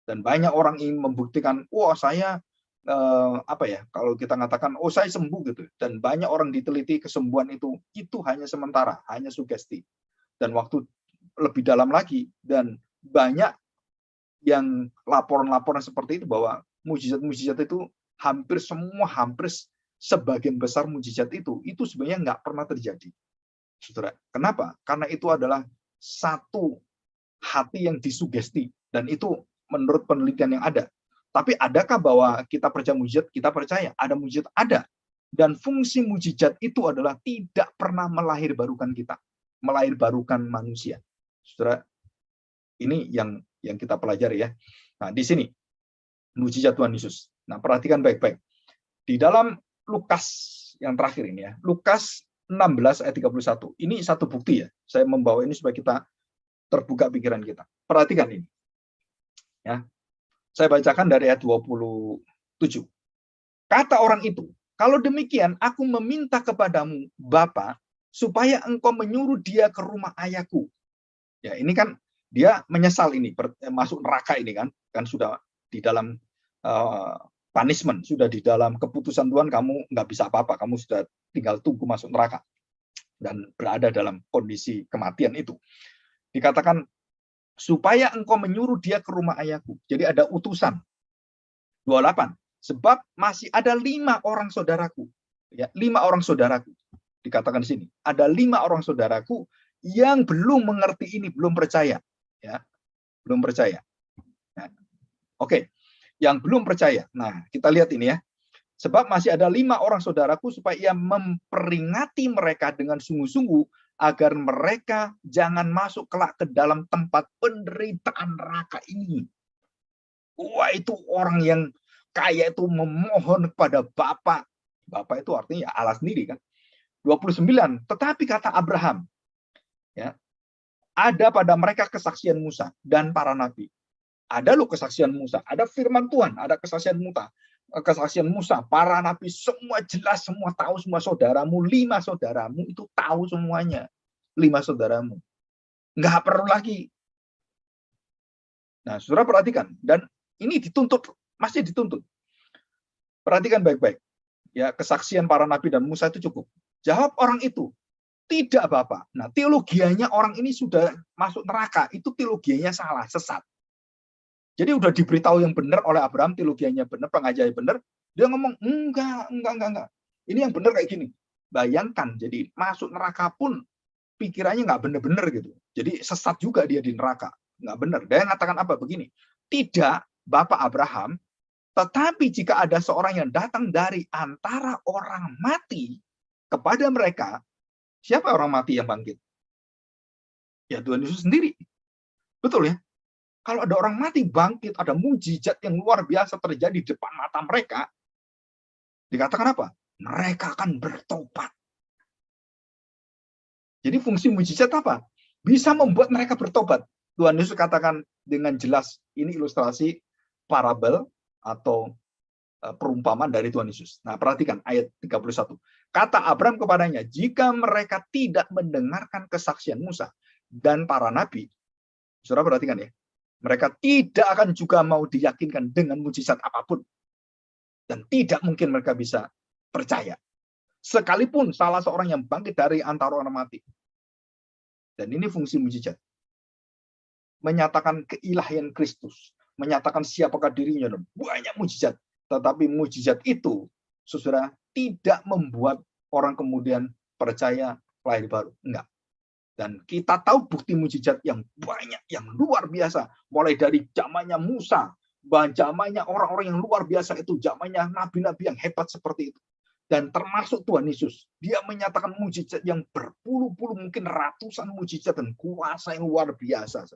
Dan banyak orang ingin membuktikan, wah saya kalau kita mengatakan, oh saya sembuh gitu. Dan banyak orang diteliti kesembuhan itu hanya sementara, hanya sugesti. Dan waktu lebih dalam lagi, dan banyak yang laporan-laporan seperti itu bahwa mujizat-mujizat itu hampir sebagian besar mujizat itu sebenarnya nggak pernah terjadi. Saudara, kenapa? Karena itu adalah satu hati yang disugesti, dan itu menurut penelitian yang ada. Tapi adakah bahwa kita percaya mujizat? Kita percaya ada mujizat, ada. Dan fungsi mujizat itu adalah tidak pernah melahirbarukan kita, melahirbarukan manusia. Saudara, ini yang kita pelajari ya. Nah, di sini mujizat Tuhan Yesus. Nah, perhatikan baik-baik. Di dalam Lukas yang terakhir ini ya, Lukas 16 ayat 31. Ini satu bukti ya. Saya membawa ini supaya kita terbuka pikiran kita. Perhatikan ini. Ya. Saya bacakan dari ayat 27. Kata orang itu, kalau demikian aku meminta kepadamu Bapa supaya engkau menyuruh dia ke rumah ayahku. Ya, ini kan dia menyesal ini masuk neraka ini kan sudah di dalam punishment, sudah di dalam keputusan Tuhan, kamu nggak bisa apa-apa, kamu sudah tinggal tunggu masuk neraka dan berada dalam kondisi kematian itu. Dikatakan supaya engkau menyuruh dia ke rumah ayahku. Jadi ada utusan. 28. Sebab masih ada 5 orang saudaraku. Ya, 5 orang saudaraku. Dikatakan di sini. Ada 5 orang saudaraku yang belum mengerti ini, belum percaya. Ya, belum percaya. Nah, oke. Yang belum percaya. Nah, kita lihat ini ya. Sebab masih ada 5 orang saudaraku supaya ia memperingati mereka dengan sungguh-sungguh agar mereka jangan masuk kelak ke dalam tempat penderitaan neraka ini. Wah, itu orang yang kaya itu memohon kepada Bapa. Bapa itu artinya Allah sendiri kan. 29. Tetapi kata Abraham, ya, ada pada mereka kesaksian Musa dan para nabi. Ada loh kesaksian Musa, ada firman Tuhan, ada kesaksian Musa, para nabi, semua jelas, semua tahu, semua saudaramu, 5 saudaramu itu tahu semuanya. 5 saudaramu. Nggak perlu lagi. Nah, saudara perhatikan. Dan ini dituntut, masih dituntut. Perhatikan baik-baik. Ya, kesaksian para nabi dan Musa itu cukup. Jawab orang itu, tidak Bapak. Nah, teologianya orang ini sudah masuk neraka. Itu teologianya salah, sesat. Jadi udah diberitahu yang benar oleh Abraham, teologianya benar, pengajarnya benar. Dia ngomong, enggak. Ini yang benar kayak gini. Bayangkan, jadi masuk neraka pun pikirannya nggak benar-benar gitu. Jadi sesat juga dia di neraka. Nggak benar. Dia mengatakan apa? Begini. Tidak, Bapak Abraham, tetapi jika ada seorang yang datang dari antara orang mati kepada mereka, siapa orang mati yang bangkit? Ya Tuhan Yesus sendiri. Betul ya? Kalau ada orang mati bangkit, ada mujizat yang luar biasa terjadi di depan mata mereka, dikatakan apa? Mereka akan bertobat. Jadi fungsi mujizat apa? Bisa membuat mereka bertobat. Tuhan Yesus katakan dengan jelas, ini ilustrasi parabel atau perumpamaan dari Tuhan Yesus. Nah, perhatikan ayat 31. Kata Abraham kepadanya, jika mereka tidak mendengarkan kesaksian Musa dan para nabi, saudara perhatikan ya, mereka tidak akan juga mau diyakinkan dengan mujizat apapun. Dan tidak mungkin mereka bisa percaya. Sekalipun salah seorang yang bangkit dari antara orang mati. Dan ini fungsi mujizat. Menyatakan keilahian Kristus. Menyatakan siapakah dirinya. Banyak mujizat. Tetapi mujizat itu, saudara, tidak membuat orang kemudian percaya lahir baru. Enggak. Dan kita tahu bukti mujizat yang banyak, yang luar biasa. Mulai dari zamannya Musa, zamannya orang-orang yang luar biasa itu, zamannya nabi-nabi yang hebat seperti itu. Dan termasuk Tuhan Yesus, dia menyatakan mujizat yang berpuluh-puluh, mungkin ratusan mujizat dan kuasa yang luar biasa.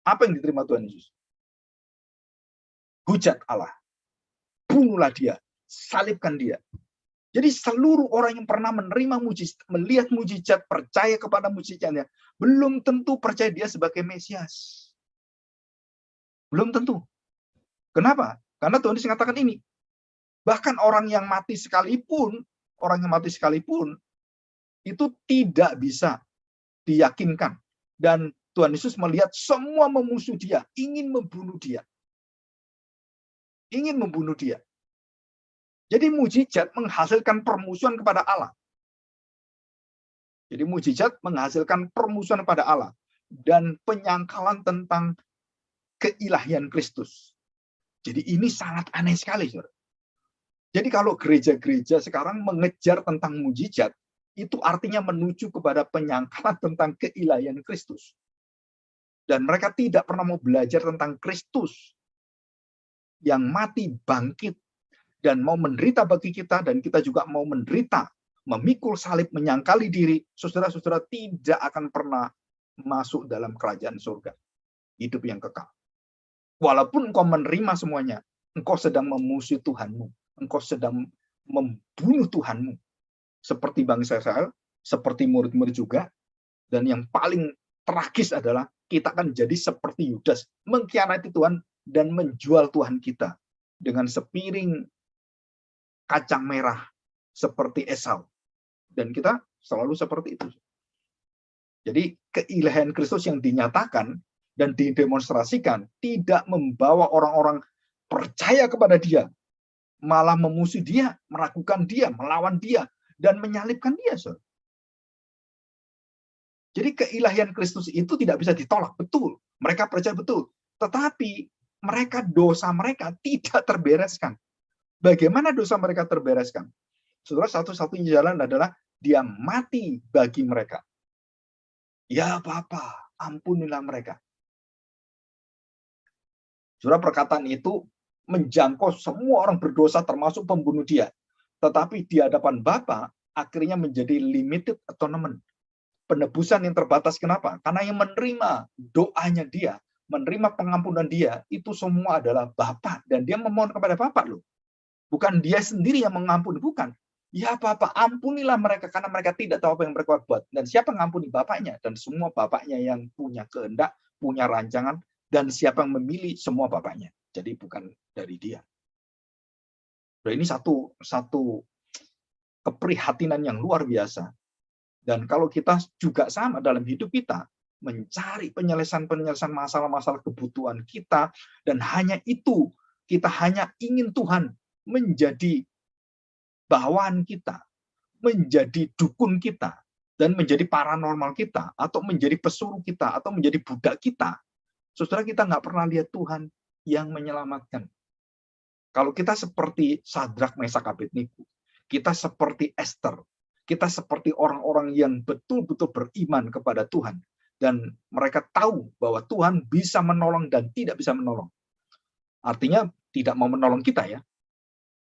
Apa yang diterima Tuhan Yesus? Hujat Allah. Bunuhlah dia, salibkan dia. Jadi seluruh orang yang pernah menerima mujizat, melihat mujizat, percaya kepada mujizatnya, belum tentu percaya dia sebagai Mesias. Belum tentu. Kenapa? Karena Tuhan Yesus mengatakan ini. Bahkan orang yang mati sekalipun, itu tidak bisa diyakinkan. Dan Tuhan Yesus melihat semua memusuh dia, ingin membunuh dia. Ingin membunuh dia. Jadi mujizat menghasilkan permusuhan kepada Allah. Jadi mujizat menghasilkan permusuhan kepada Allah dan penyangkalan tentang keilahian Kristus. Jadi ini sangat aneh sekali, saudara. Jadi kalau gereja-gereja sekarang mengejar tentang mujizat, itu artinya menuju kepada penyangkalan tentang keilahian Kristus. Dan mereka tidak pernah mau belajar tentang Kristus yang mati, bangkit, dan mau menderita bagi kita, dan kita juga mau menderita, memikul salib, menyangkali diri, saudara-saudara tidak akan pernah masuk dalam kerajaan surga. Hidup yang kekal. Walaupun engkau menerima semuanya, engkau sedang memusuhi Tuhanmu. Engkau sedang membunuh Tuhanmu. Seperti bangsa Israel, seperti murid-murid juga, dan yang paling tragis adalah kita akan jadi seperti Yudas, mengkhianati Tuhan dan menjual Tuhan kita dengan sepiring kacang merah seperti Esau. Dan kita selalu seperti itu. Jadi keilahian Kristus yang dinyatakan dan didemonstrasikan tidak membawa orang-orang percaya kepada dia, malah memusuhi dia, meragukan dia, melawan dia, dan menyalibkan dia. Jadi keilahian Kristus itu tidak bisa ditolak, betul. Mereka percaya betul. Tetapi dosa mereka tidak terbereskan. Bagaimana dosa mereka terbereskan? Saudara, satu-satunya jalan adalah dia mati bagi mereka. Ya Bapa, ampunilah mereka. Saudara, perkataan itu menjangkau semua orang berdosa termasuk pembunuh dia. Tetapi di hadapan Bapa akhirnya menjadi limited atonement. Penebusan yang terbatas. Kenapa? Karena yang menerima doanya dia, menerima pengampunan dia, itu semua adalah Bapa. Dan dia memohon kepada Bapa loh. Bukan dia sendiri yang mengampuni, bukan. Ya Bapa, ampunilah mereka karena mereka tidak tahu apa yang mereka buat. Dan siapa mengampuni Bapaknya? Dan semua Bapaknya yang punya kehendak, punya rancangan, dan siapa yang memilih semua Bapaknya. Jadi bukan dari dia. Dan ini satu keprihatinan yang luar biasa. Dan kalau kita juga sama dalam hidup kita, mencari penyelesaian masalah-masalah kebutuhan kita, dan hanya itu, kita hanya ingin Tuhan menjadi bawahan kita, menjadi dukun kita, dan menjadi paranormal kita, atau menjadi pesuruh kita, atau menjadi budak kita. Saudara, kita nggak pernah lihat Tuhan yang menyelamatkan. Kalau kita seperti Sadrak, Mesak, Abednego, kita seperti Esther, kita seperti orang-orang yang betul-betul beriman kepada Tuhan, dan mereka tahu bahwa Tuhan bisa menolong dan tidak bisa menolong. Artinya tidak mau menolong kita ya.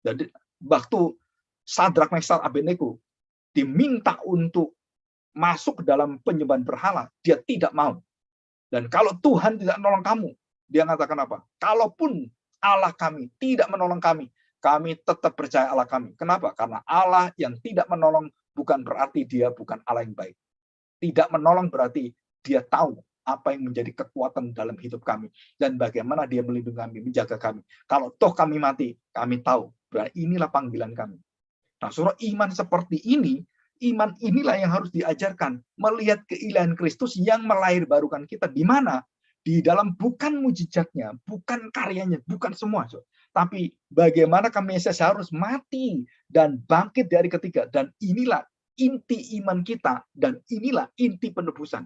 Jadi waktu Sadrak, Mesak, Abednego diminta untuk masuk ke dalam penyembahan berhala, dia tidak mau. Dan kalau Tuhan tidak menolong kamu, dia mengatakan apa? Kalaupun Allah kami tidak menolong kami tetap percaya Allah kami. Kenapa? Karena Allah yang tidak menolong bukan berarti dia bukan Allah yang baik. Tidak menolong berarti dia tahu apa yang menjadi kekuatan dalam hidup kami. Dan bagaimana dia melindungi kami, menjaga kami. Kalau toh kami mati, kami tahu. Berarti inilah panggilan kami. Nah, saudara, iman seperti ini, iman inilah yang harus diajarkan. Melihat keilahian Kristus yang melahirbarukan kita. Di mana? Di dalam bukan mujizatnya, bukan karyanya, bukan semua. Tapi bagaimana kami harus mati dan bangkit dari ketiga. Dan inilah inti iman kita. Dan inilah inti penebusan.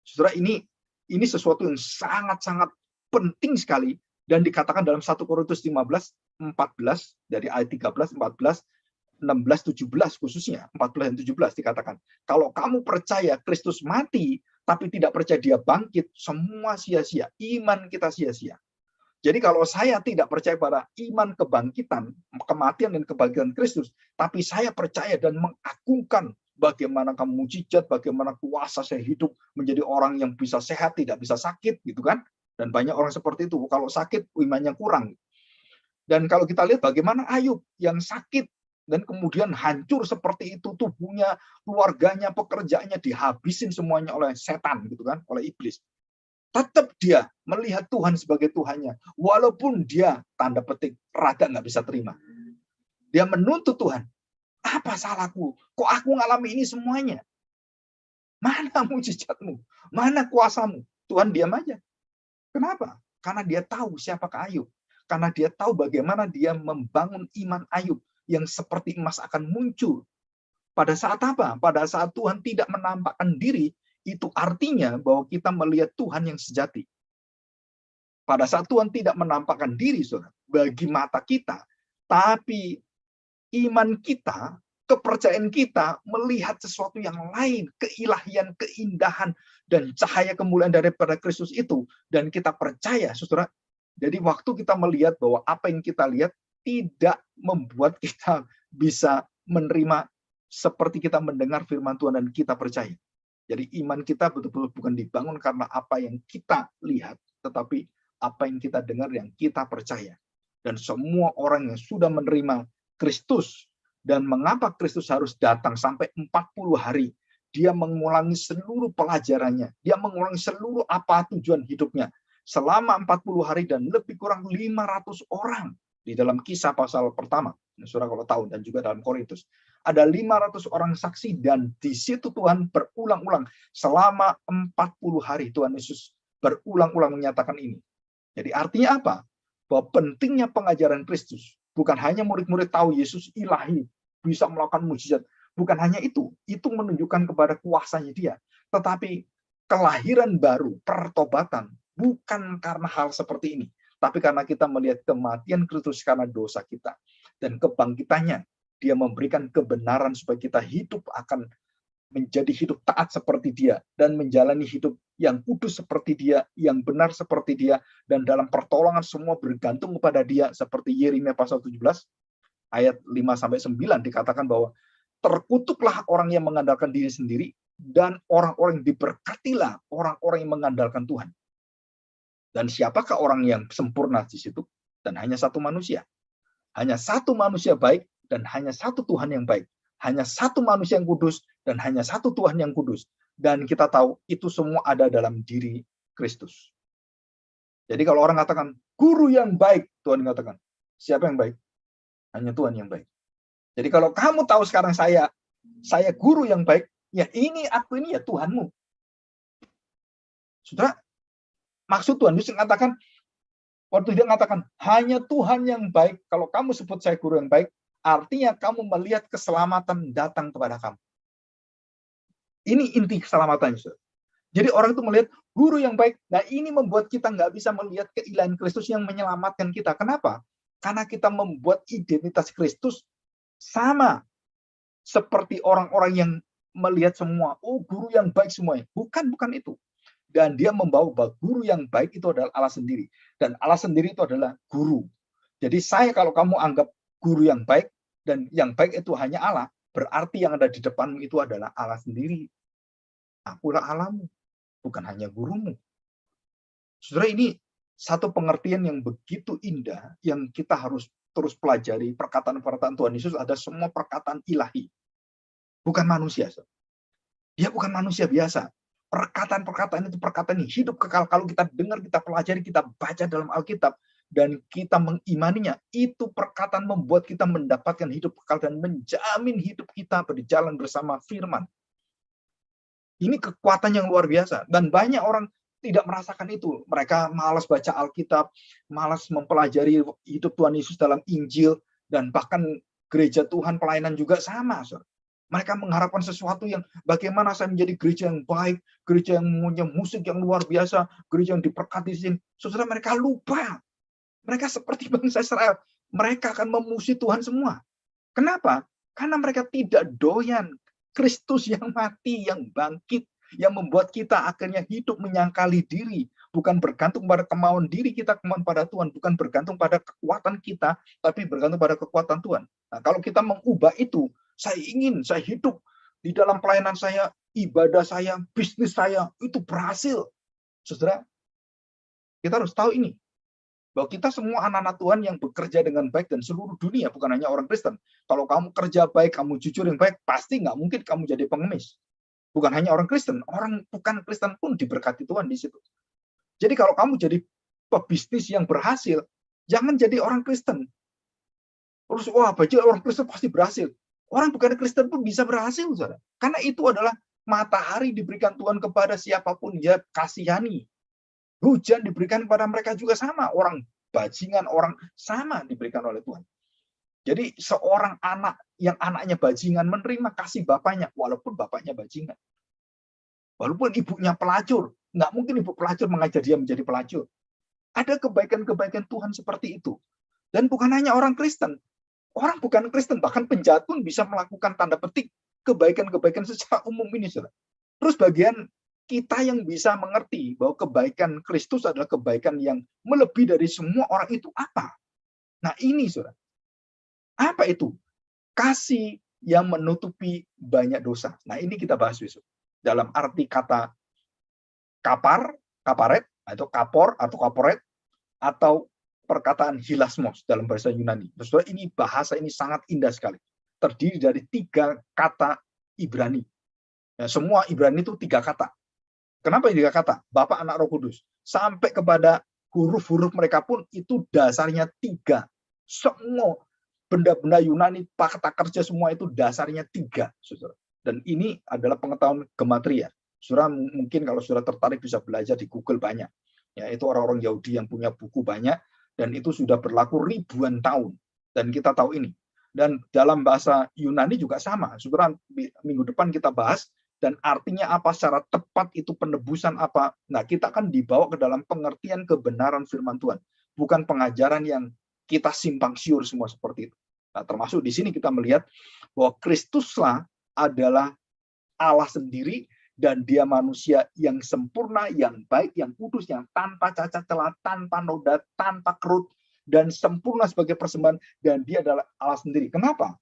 Saudara, ini sesuatu yang sangat-sangat penting sekali Dan dikatakan dalam 1 Korintus 15:14 dari ayat 13, 14, 16, 17 khususnya, 14 dan 17 dikatakan, kalau kamu percaya Kristus mati, tapi tidak percaya dia bangkit, semua sia-sia, iman kita sia-sia. Jadi kalau saya tidak percaya pada iman kebangkitan, kematian dan kebangkitan Kristus, tapi saya percaya dan mengagungkan bagaimana kamu mujizat, bagaimana kuasa saya hidup menjadi orang yang bisa sehat, tidak bisa sakit, gitu kan? Dan banyak orang seperti itu, kalau sakit imannya kurang. Dan kalau kita lihat bagaimana Ayub yang sakit, dan kemudian hancur seperti itu tubuhnya, keluarganya, pekerjaannya dihabisin semuanya oleh setan gitu kan, oleh iblis. Tetap dia melihat Tuhan sebagai Tuhannya, walaupun dia tanda petik rada nggak bisa terima. Dia menuntut Tuhan, apa salahku? Kok aku ngalami ini semuanya? Mana mujizatmu? Mana kuasamu? Tuhan diam aja. Kenapa? Karena dia tahu siapakah Ayub. Karena dia tahu bagaimana dia membangun iman Ayub yang seperti emas akan muncul. Pada saat apa? Pada saat Tuhan tidak menampakkan diri, itu artinya bahwa kita melihat Tuhan yang sejati. Pada saat Tuhan tidak menampakkan diri, saudara, bagi mata kita, tapi iman kita, kepercayaan kita melihat sesuatu yang lain, keilahian, keindahan, dan cahaya kemuliaan daripada Kristus itu, dan kita percaya, saudara. Jadi waktu kita melihat bahwa apa yang kita lihat tidak membuat kita bisa menerima seperti kita mendengar firman Tuhan dan kita percaya. Jadi iman kita betul-betul bukan dibangun karena apa yang kita lihat, tetapi apa yang kita dengar, yang kita percaya. Dan semua orang yang sudah menerima Kristus, dan mengapa Kristus harus datang sampai 40 hari, dia mengulangi seluruh pelajarannya, dia mengulangi seluruh apa tujuan hidupnya, selama 40 hari dan lebih kurang 500 orang. Di dalam Kisah pasal pertama, saudara kalau tahu, dan juga dalam Korintus, ada 500 orang saksi, dan di situ Tuhan berulang-ulang selama 40 hari Tuhan Yesus berulang-ulang menyatakan ini. Jadi artinya apa? Bahwa pentingnya pengajaran Kristus bukan hanya murid-murid tahu Yesus ilahi, bisa melakukan mujizat, bukan hanya itu menunjukkan kepada kuasanya dia, tetapi kelahiran baru, pertobatan bukan karena hal seperti ini, tapi karena kita melihat kematian Kristus karena dosa kita, dan kebangkitannya, dia memberikan kebenaran supaya kita hidup akan menjadi hidup taat seperti dia, dan menjalani hidup yang kudus seperti dia, yang benar seperti dia, dan dalam pertolongan semua bergantung kepada dia, seperti Yeremia pasal 17, ayat 5-9 dikatakan bahwa terkutuklah orang yang mengandalkan diri sendiri, dan orang-orang yang diberkatilah orang-orang yang mengandalkan Tuhan. Dan siapakah orang yang sempurna di situ? Dan hanya satu manusia. Hanya satu manusia baik, dan hanya satu Tuhan yang baik. Hanya satu manusia yang kudus, dan hanya satu Tuhan yang kudus. Dan kita tahu itu semua ada dalam diri Kristus. Jadi kalau orang katakan, guru yang baik, Tuhan katakan, siapa yang baik? Hanya Tuhan yang baik. Jadi kalau kamu tahu sekarang saya guru yang baik, ya ini aku ini ya Tuhanmu. Saudara, maksud Tuhan Yesus mengatakan, waktu dia mengatakan, hanya Tuhan yang baik, kalau kamu sebut saya guru yang baik, artinya kamu melihat keselamatan datang kepada kamu. Ini inti keselamatan. Jadi orang itu melihat guru yang baik. Nah ini membuat kita nggak bisa melihat keilahian Kristus yang menyelamatkan kita. Kenapa? Karena kita membuat identitas Kristus sama seperti orang-orang yang melihat semua, oh guru yang baik semuanya. Bukan itu. Dan dia membawa bahwa guru yang baik itu adalah Allah sendiri. Dan Allah sendiri itu adalah guru. Jadi kalau kamu anggap guru yang baik, dan yang baik itu hanya Allah, berarti yang ada di depanmu itu adalah Allah sendiri. Akulah Allahmu, bukan hanya gurumu. Saudara, ini satu pengertian yang begitu indah, yang kita harus terus pelajari. Perkataan-perkataan Tuhan Yesus ada semua perkataan ilahi. Bukan manusia. Dia bukan manusia biasa. Perkataan-perkataan itu perkataan yang hidup kekal. Kalau kita dengar, kita pelajari, kita baca dalam Alkitab, dan kita mengimaninya, itu perkataan membuat kita mendapatkan hidup kekal dan menjamin hidup kita berjalan bersama firman. Ini kekuatan yang luar biasa. Dan banyak orang tidak merasakan itu. Mereka malas baca Alkitab, malas mempelajari hidup Tuhan Yesus dalam Injil, dan bahkan gereja Tuhan pelayanan juga sama. Mereka mengharapkan sesuatu yang bagaimana saya menjadi gereja yang baik, gereja yang punya musik yang luar biasa, gereja yang diberkati. Saudara, mereka lupa Mereka seperti bangsa Israel. Mereka akan memusuhi Tuhan semua. Kenapa? Karena mereka tidak doyan Kristus yang mati, yang bangkit, yang membuat kita akhirnya hidup menyangkali diri, bukan bergantung pada kemauan diri kita, kemauan pada Tuhan, bukan bergantung pada kekuatan kita, tapi bergantung pada kekuatan Tuhan. Nah, kalau kita mengubah itu, saya hidup di dalam pelayanan saya, ibadah saya, bisnis saya, itu berhasil. Saudara, kita harus tahu ini, bahwa kita semua anak-anak Tuhan yang bekerja dengan baik dan seluruh dunia, bukan hanya orang Kristen. Kalau kamu kerja baik, kamu jujur yang baik, pasti nggak mungkin kamu jadi pengemis. Bukan hanya orang Kristen, orang bukan Kristen pun diberkati Tuhan di situ. Jadi kalau kamu jadi pebisnis yang berhasil, jangan jadi orang Kristen. Terus, wah, baju orang Kristen pasti berhasil. Orang bukan Kristen pun bisa berhasil, saudara. Karena itu adalah matahari diberikan Tuhan kepada siapapun dia kasihani. Hujan diberikan kepada mereka juga sama. Orang bajingan, orang sama diberikan oleh Tuhan. Jadi seorang anak yang anaknya bajingan menerima kasih bapaknya, walaupun bapaknya bajingan. Walaupun ibunya pelacur, nggak mungkin ibu pelacur mengajar dia menjadi pelacur. Ada kebaikan-kebaikan Tuhan seperti itu. Dan bukan hanya orang Kristen. Orang bukan Kristen, bahkan penjahat pun bisa melakukan tanda petik kebaikan-kebaikan secara umum ini. Saudara. Terus bagian kita yang bisa mengerti bahwa kebaikan Kristus adalah kebaikan yang melebihi dari semua orang itu apa? Nah ini, saudara. Apa itu? Kasih yang menutupi banyak dosa. Nah ini kita bahas besok. Dalam arti kata kaparet, atau kapor, atau kaporet, atau perkataan hilasmos dalam bahasa Yunani. Saudara, ini bahasa ini sangat indah sekali. Terdiri dari 3 kata Ibrani. Ya, semua Ibrani itu 3 kata. Kenapa 3 kata? Bapa, Anak, Roh Kudus. Sampai kepada huruf-huruf mereka pun itu dasarnya 3. Semua benda-benda Yunani, kata kerja semua itu dasarnya 3, saudara. Dan ini adalah pengetahuan gematria. Saudara mungkin kalau saudara tertarik bisa belajar di Google banyak. Ya, itu orang-orang Yahudi yang punya buku banyak dan itu sudah berlaku ribuan tahun. Dan kita tahu ini. Dan dalam bahasa Yunani juga sama. Saudara, minggu depan kita bahas dan artinya apa secara tepat itu penebusan apa. Nah, kita akan dibawa ke dalam pengertian kebenaran firman Tuhan. Bukan pengajaran yang kita simpang siur semua seperti itu. Nah, termasuk di sini kita melihat bahwa Kristuslah adalah Allah sendiri dan dia manusia yang sempurna, yang baik, yang kudus, yang tanpa cacat celah, tanpa noda, tanpa kerut, dan sempurna sebagai persembahan, dan dia adalah Allah sendiri. Kenapa?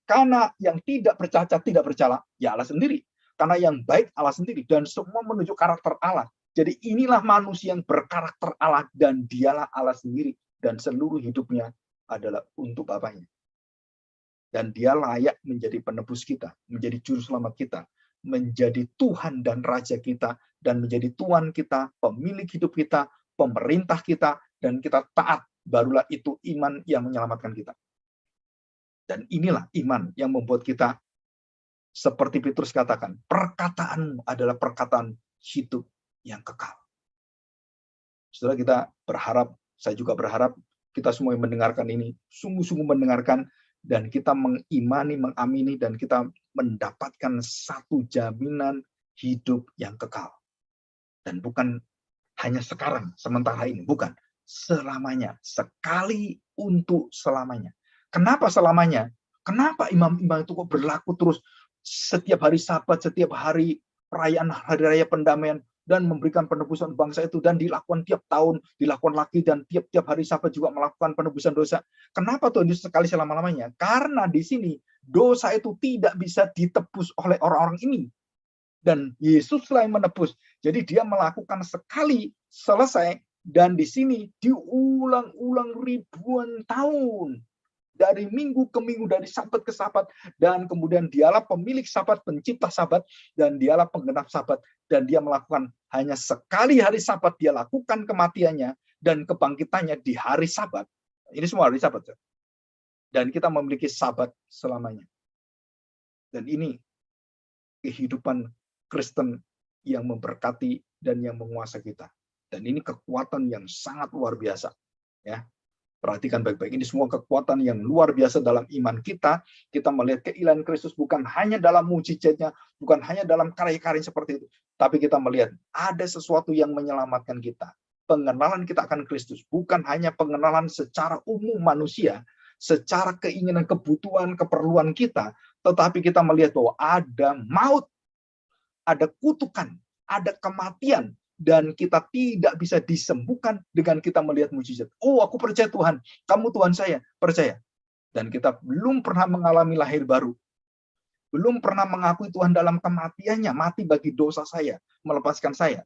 Karena yang tidak bercacat, tidak bercela, ya Allah sendiri. Karena yang baik Allah sendiri, dan semua menuju karakter Allah. Jadi inilah manusia yang berkarakter Allah, dan dialah Allah sendiri, dan seluruh hidupnya adalah untuk Bapaknya. Dan dia layak menjadi penebus kita, menjadi juru selamat kita, menjadi Tuhan dan Raja kita, dan menjadi Tuhan kita, pemilik hidup kita, pemerintah kita, dan kita taat, barulah itu iman yang menyelamatkan kita. Dan inilah iman yang membuat kita, seperti Petrus katakan, perkataanmu adalah perkataan hidup yang kekal. Saudara, kita berharap, saya juga berharap, kita semua yang mendengarkan ini, sungguh-sungguh mendengarkan, dan kita mengimani, mengamini, dan kita mendapatkan satu jaminan hidup yang kekal. Dan bukan hanya sekarang, sementara ini, bukan. Selamanya, sekali untuk selamanya. Kenapa selamanya? Kenapa imam-imam itu kok berlaku terus setiap hari Sabat, setiap hari perayaan hari raya pendamaian, dan memberikan penebusan bangsa itu, dan dilakukan tiap tahun, dilakukan lagi, dan tiap-tiap hari Sabat juga melakukan penebusan dosa. Kenapa Tuhan Yesus sekali selama-lamanya? Karena di sini dosa itu tidak bisa ditebus oleh orang-orang ini. Dan Yesuslah yang menebus. Jadi dia melakukan sekali selesai, dan di sini diulang-ulang ribuan tahun. Dari minggu ke minggu, dari Sabat ke Sabat, dan kemudian dialah pemilik Sabat, pencipta Sabat, dan dialah penggenap Sabat, dan dia melakukan hanya sekali hari Sabat, dia lakukan kematiannya dan kebangkitannya di hari Sabat. Ini semua hari Sabat. Dan kita memiliki Sabat selamanya. Dan ini kehidupan Kristen yang memberkati dan yang menguasai kita. Dan ini kekuatan yang sangat luar biasa. Ya. Perhatikan baik-baik, ini semua kekuatan yang luar biasa dalam iman kita. Kita melihat keilahian Kristus bukan hanya dalam mujizatnya, bukan hanya dalam karya-karya seperti itu, tapi kita melihat ada sesuatu yang menyelamatkan kita. pengenalan kita akan Kristus. Bukan hanya pengenalan secara umum manusia, secara keinginan, kebutuhan, keperluan kita, tetapi kita melihat bahwa ada maut, ada kutukan, ada kematian, dan kita tidak bisa disembuhkan dengan kita melihat mujizat. Oh, aku percaya Tuhan, kamu Tuhan saya, percaya. Dan kita belum pernah mengalami lahir baru. Belum pernah mengakui Tuhan dalam kematiannya, mati bagi dosa saya, melepaskan saya.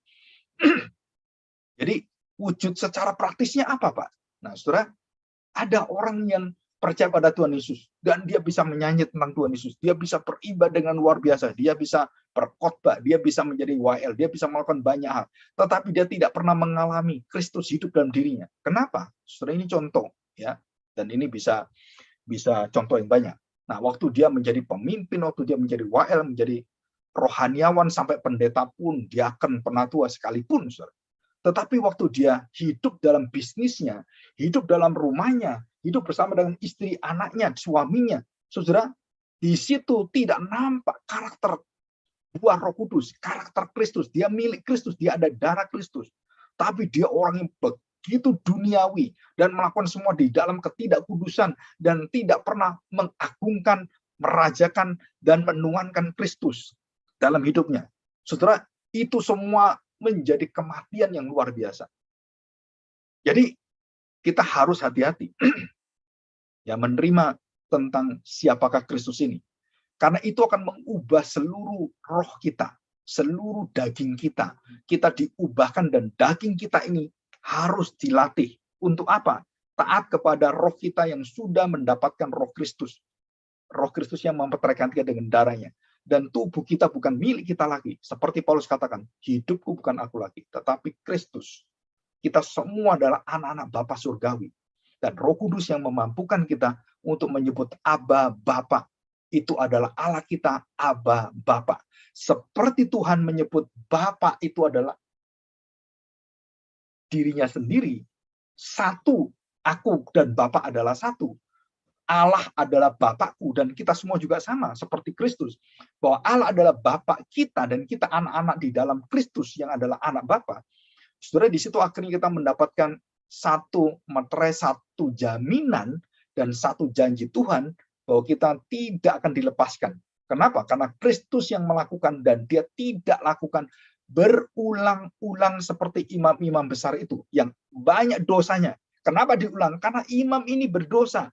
Jadi, wujud secara praktisnya apa, Pak? Nah, saudara, ada orang yang percaya pada Tuhan Yesus, dan dia bisa menyanyi tentang Tuhan Yesus, dia bisa beribadah dengan luar biasa, dia bisa berkhotbah, dia bisa menjadi WL, dia bisa melakukan banyak hal, tetapi dia tidak pernah mengalami Kristus hidup dalam dirinya. Kenapa? Saudara, ini contoh, ya, dan ini bisa contoh yang banyak. Nah, waktu dia menjadi pemimpin, waktu dia menjadi WL, menjadi rohaniawan sampai pendeta pun, diaken, penatua sekalipun, saudara. Tetapi waktu dia hidup dalam bisnisnya, hidup dalam rumahnya, hidup bersama dengan istri, anaknya, suaminya, saudara, di situ tidak nampak karakter buah Roh Kudus, karakter Kristus. Dia milik Kristus, dia ada darah Kristus. Tapi dia orang yang begitu duniawi dan melakukan semua di dalam ketidakkudusan dan tidak pernah mengagungkan, merajakan, dan menuankan Kristus dalam hidupnya. Saudara, itu semua menjadi kematian yang luar biasa. Jadi kita harus hati-hati ya menerima tentang siapakah Kristus ini. Karena itu akan mengubah seluruh roh kita, seluruh daging kita. Kita diubahkan dan daging kita ini harus dilatih. Untuk apa? Taat kepada roh kita yang sudah mendapatkan roh Kristus. Roh Kristus yang memperteraikan kita dengan darahnya. Dan tubuh kita bukan milik kita lagi. Seperti Paulus katakan, hidupku bukan aku lagi, tetapi Kristus. Kita semua adalah anak-anak Bapa surgawi. Dan Roh Kudus yang memampukan kita untuk menyebut Abba, Bapa. Itu adalah Allah kita, Abba, Bapa. Seperti Tuhan menyebut Bapa itu adalah dirinya sendiri. Satu, aku dan Bapa adalah satu. Allah adalah Bapakku dan kita semua juga sama seperti Kristus. Bahwa Allah adalah Bapak kita dan kita anak-anak di dalam Kristus yang adalah anak Bapa. Saudara, di situ akhirnya kita mendapatkan satu materai, satu jaminan dan satu janji Tuhan bahwa kita tidak akan dilepaskan. Kenapa? Karena Kristus yang melakukan dan dia tidak lakukan berulang-ulang seperti imam-imam besar itu yang banyak dosanya. Kenapa diulang? Karena imam ini berdosa.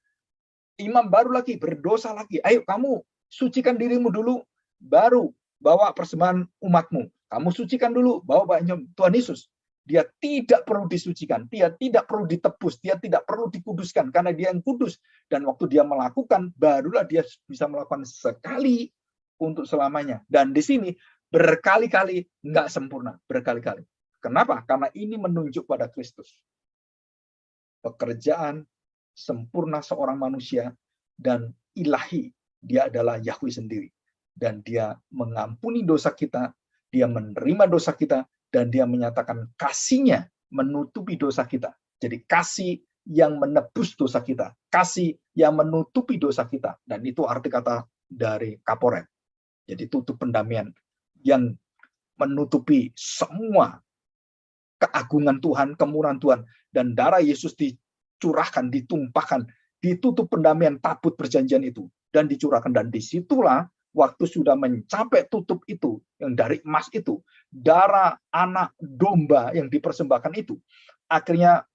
Imam baru lagi, berdosa lagi. Ayo kamu sucikan dirimu dulu, baru bawa persembahan umatmu. Kamu sucikan dulu, bawa Tuhan Yesus. Dia tidak perlu disucikan, dia tidak perlu ditebus, dia tidak perlu dikuduskan, karena dia yang kudus. Dan waktu dia melakukan, barulah dia bisa melakukan sekali untuk selamanya. Dan di sini berkali-kali nggak sempurna, berkali-kali. Kenapa? Karena ini menunjuk pada Kristus. Pekerjaan sempurna seorang manusia dan ilahi, dia adalah Yahweh sendiri. Dan dia mengampuni dosa kita, dia menerima dosa kita, dan dia menyatakan kasih-Nya menutupi dosa kita. Jadi kasih yang menebus dosa kita, kasih yang menutupi dosa kita. Dan itu arti kata dari kaporet. Jadi tutup pendamaian yang menutupi semua keagungan Tuhan, kemurahan Tuhan. Dan darah Yesus dicurahkan, ditumpahkan, ditutup pendamaian tabut perjanjian itu dan dicurahkan. Dan disitulah waktu sudah mencapai tutup itu yang dari emas itu, darah anak domba yang dipersembahkan itu akhirnya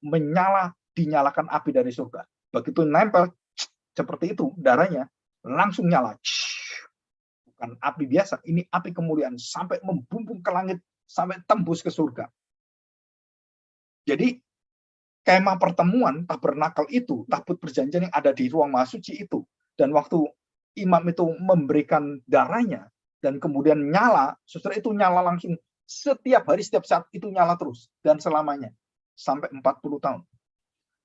dinyalakan api dari surga. Begitu nempel seperti itu darahnya langsung nyala. Bukan api biasa, ini api kemuliaan sampai membumbung ke langit, sampai tembus ke surga. Jadi kemah pertemuan, tabernakel itu, tabut perjanjian yang ada di ruang maha suci itu. Dan waktu imam itu memberikan darahnya, dan kemudian nyala, saudara, itu nyala langsung. Setiap hari, setiap saat itu nyala terus. Dan selamanya. Sampai 40 tahun.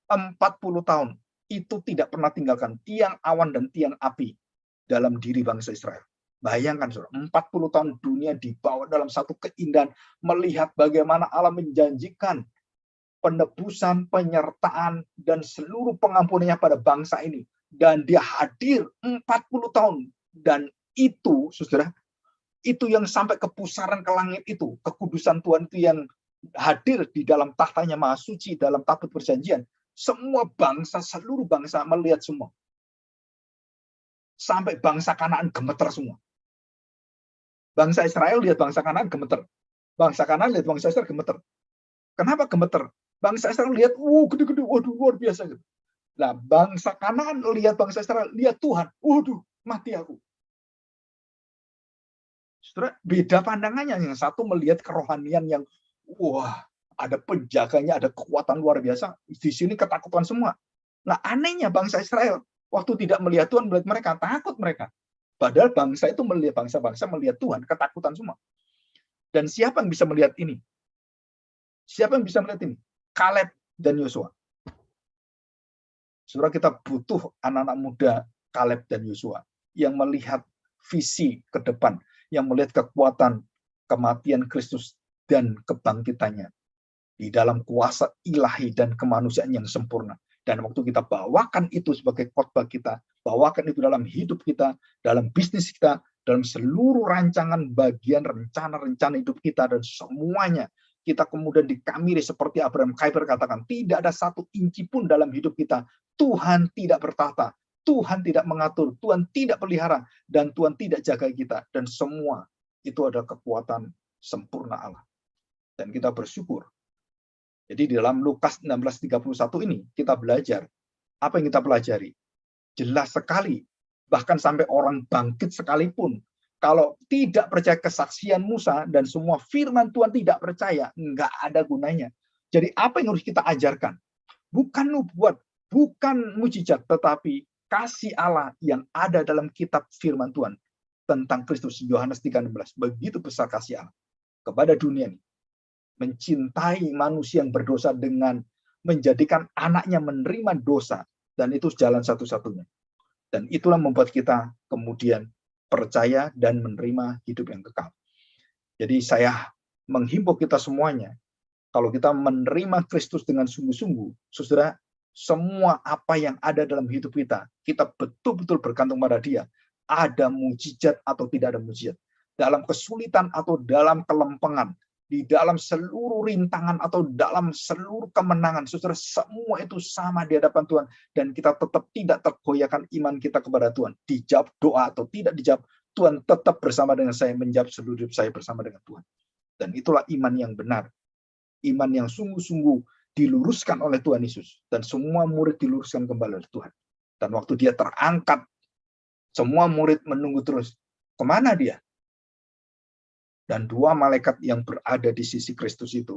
40 tahun. Itu tidak pernah tinggalkan tiang awan dan tiang api dalam diri bangsa Israel. Bayangkan, saudara, 40 tahun dunia dibawa dalam satu keindahan, melihat bagaimana Allah menjanjikan penebusan, penyertaan, dan seluruh pengampunannya pada bangsa ini. Dan dia hadir 40 tahun. Dan itu, saudara, itu yang sampai kepusaran ke langit itu, kekudusan Tuhan itu yang hadir di dalam tahtanya Maha Suci, dalam tabut perjanjian, semua bangsa, seluruh bangsa melihat semua. Sampai bangsa Kanaan gemeter semua. Bangsa Israel lihat bangsa Kanaan gemeter. Bangsa Kanaan lihat bangsa Israel gemeter. Kenapa gemeter? Bangsa Israel lihat, gede-gede, waduh, luar biasa. Gitu. Nah, bangsa Kanaan lihat bangsa Israel, lihat Tuhan, waduh, mati aku. Saudara, beda pandangannya. Yang satu melihat kerohanian yang, wah, ada penjaganya, ada kekuatan luar biasa. Di sini ketakutan semua. Nah, anehnya bangsa Israel, waktu tidak melihat Tuhan, melihat mereka, takut mereka. Padahal bangsa itu melihat, bangsa-bangsa melihat Tuhan, ketakutan semua. Dan siapa yang bisa melihat ini? Siapa yang bisa melihat ini? Kaleb dan Yosua. Saudara, kita butuh anak-anak muda Kaleb dan Yosua yang melihat visi ke depan, yang melihat kekuatan kematian Kristus dan kebangkitannya di dalam kuasa ilahi dan kemanusiaan yang sempurna. Dan waktu kita bawakan itu sebagai khotbah kita, bawakan itu dalam hidup kita, dalam bisnis kita, dalam seluruh rancangan bagian rencana-rencana hidup kita, dan semuanya kita kemudian dikamiri seperti Abraham Kuyper katakan, tidak ada satu inci pun dalam hidup kita Tuhan tidak bertata, Tuhan tidak mengatur, Tuhan tidak pelihara, dan Tuhan tidak jaga kita. Dan semua itu adalah kekuatan sempurna Allah. Dan kita bersyukur. Jadi di dalam Lukas 16:31 ini kita belajar. Apa yang kita pelajari? Jelas sekali. Bahkan sampai orang bangkit sekalipun, kalau tidak percaya kesaksian Musa dan semua firman Tuhan tidak percaya, nggak ada gunanya. Jadi apa yang harus kita ajarkan? Bukan nubuat, bukan mujizat, tetapi kasih Allah yang ada dalam kitab firman Tuhan tentang Kristus. Yohanes 3:16. Begitu besar kasih Allah kepada dunia ini. Mencintai manusia yang berdosa dengan menjadikan anaknya menerima dosa. Dan itu jalan satu-satunya. Dan itulah membuat kita kemudian percaya dan menerima hidup yang kekal. Jadi saya menghimbau kita semuanya, kalau kita menerima Kristus dengan sungguh-sungguh, saudara, semua apa yang ada dalam hidup kita, kita betul-betul bergantung pada Dia. Ada mujizat atau tidak ada mujizat. Dalam kesulitan atau dalam kelempengan, di dalam seluruh rintangan atau dalam seluruh kemenangan, saudara, semua itu sama di hadapan Tuhan. Dan kita tetap tidak tergoyahkan iman kita kepada Tuhan. Dijawab doa atau tidak dijawab, Tuhan tetap bersama dengan saya, menjawab seluruh hidup saya bersama dengan Tuhan. Dan itulah iman yang benar. Iman yang sungguh-sungguh diluruskan oleh Tuhan Yesus. Dan semua murid diluruskan kembali oleh Tuhan. Dan waktu Dia terangkat, semua murid menunggu terus. Kemana Dia? Dan dua malaikat yang berada di sisi Kristus itu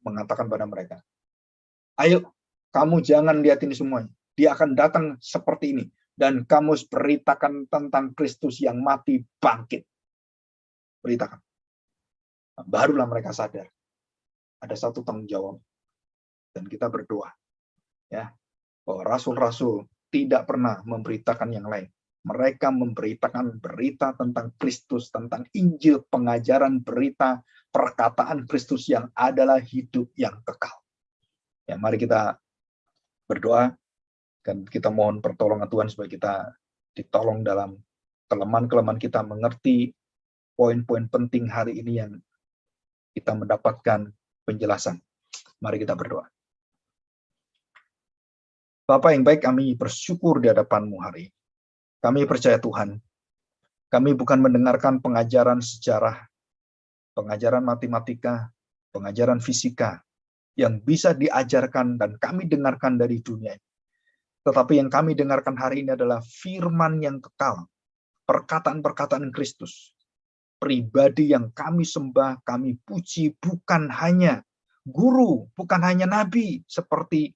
mengatakan pada mereka, ayo, kamu jangan lihat ini semuanya. Dia akan datang seperti ini. Dan kamu beritakan tentang Kristus yang mati bangkit. Beritakan. Nah, barulah mereka sadar. Ada satu tanggung jawab. Dan kita berdoa. Ya, bahwa rasul-rasul tidak pernah memberitakan yang lain. Mereka memberitakan berita tentang Kristus, tentang Injil, pengajaran berita, perkataan Kristus yang adalah hidup yang kekal. Ya, mari kita berdoa dan kita mohon pertolongan Tuhan supaya kita ditolong dalam kelemahan-kelemahan kita, mengerti poin-poin penting hari ini yang kita mendapatkan penjelasan. Mari kita berdoa. Bapa yang baik, kami bersyukur di hadapan-Mu hari ini. Kami percaya Tuhan, kami bukan mendengarkan pengajaran sejarah, pengajaran matematika, pengajaran fisika, yang bisa diajarkan dan kami dengarkan dari dunia ini. Tetapi yang kami dengarkan hari ini adalah firman yang kekal, perkataan-perkataan Kristus, pribadi yang kami sembah, kami puji, bukan hanya guru, bukan hanya nabi, seperti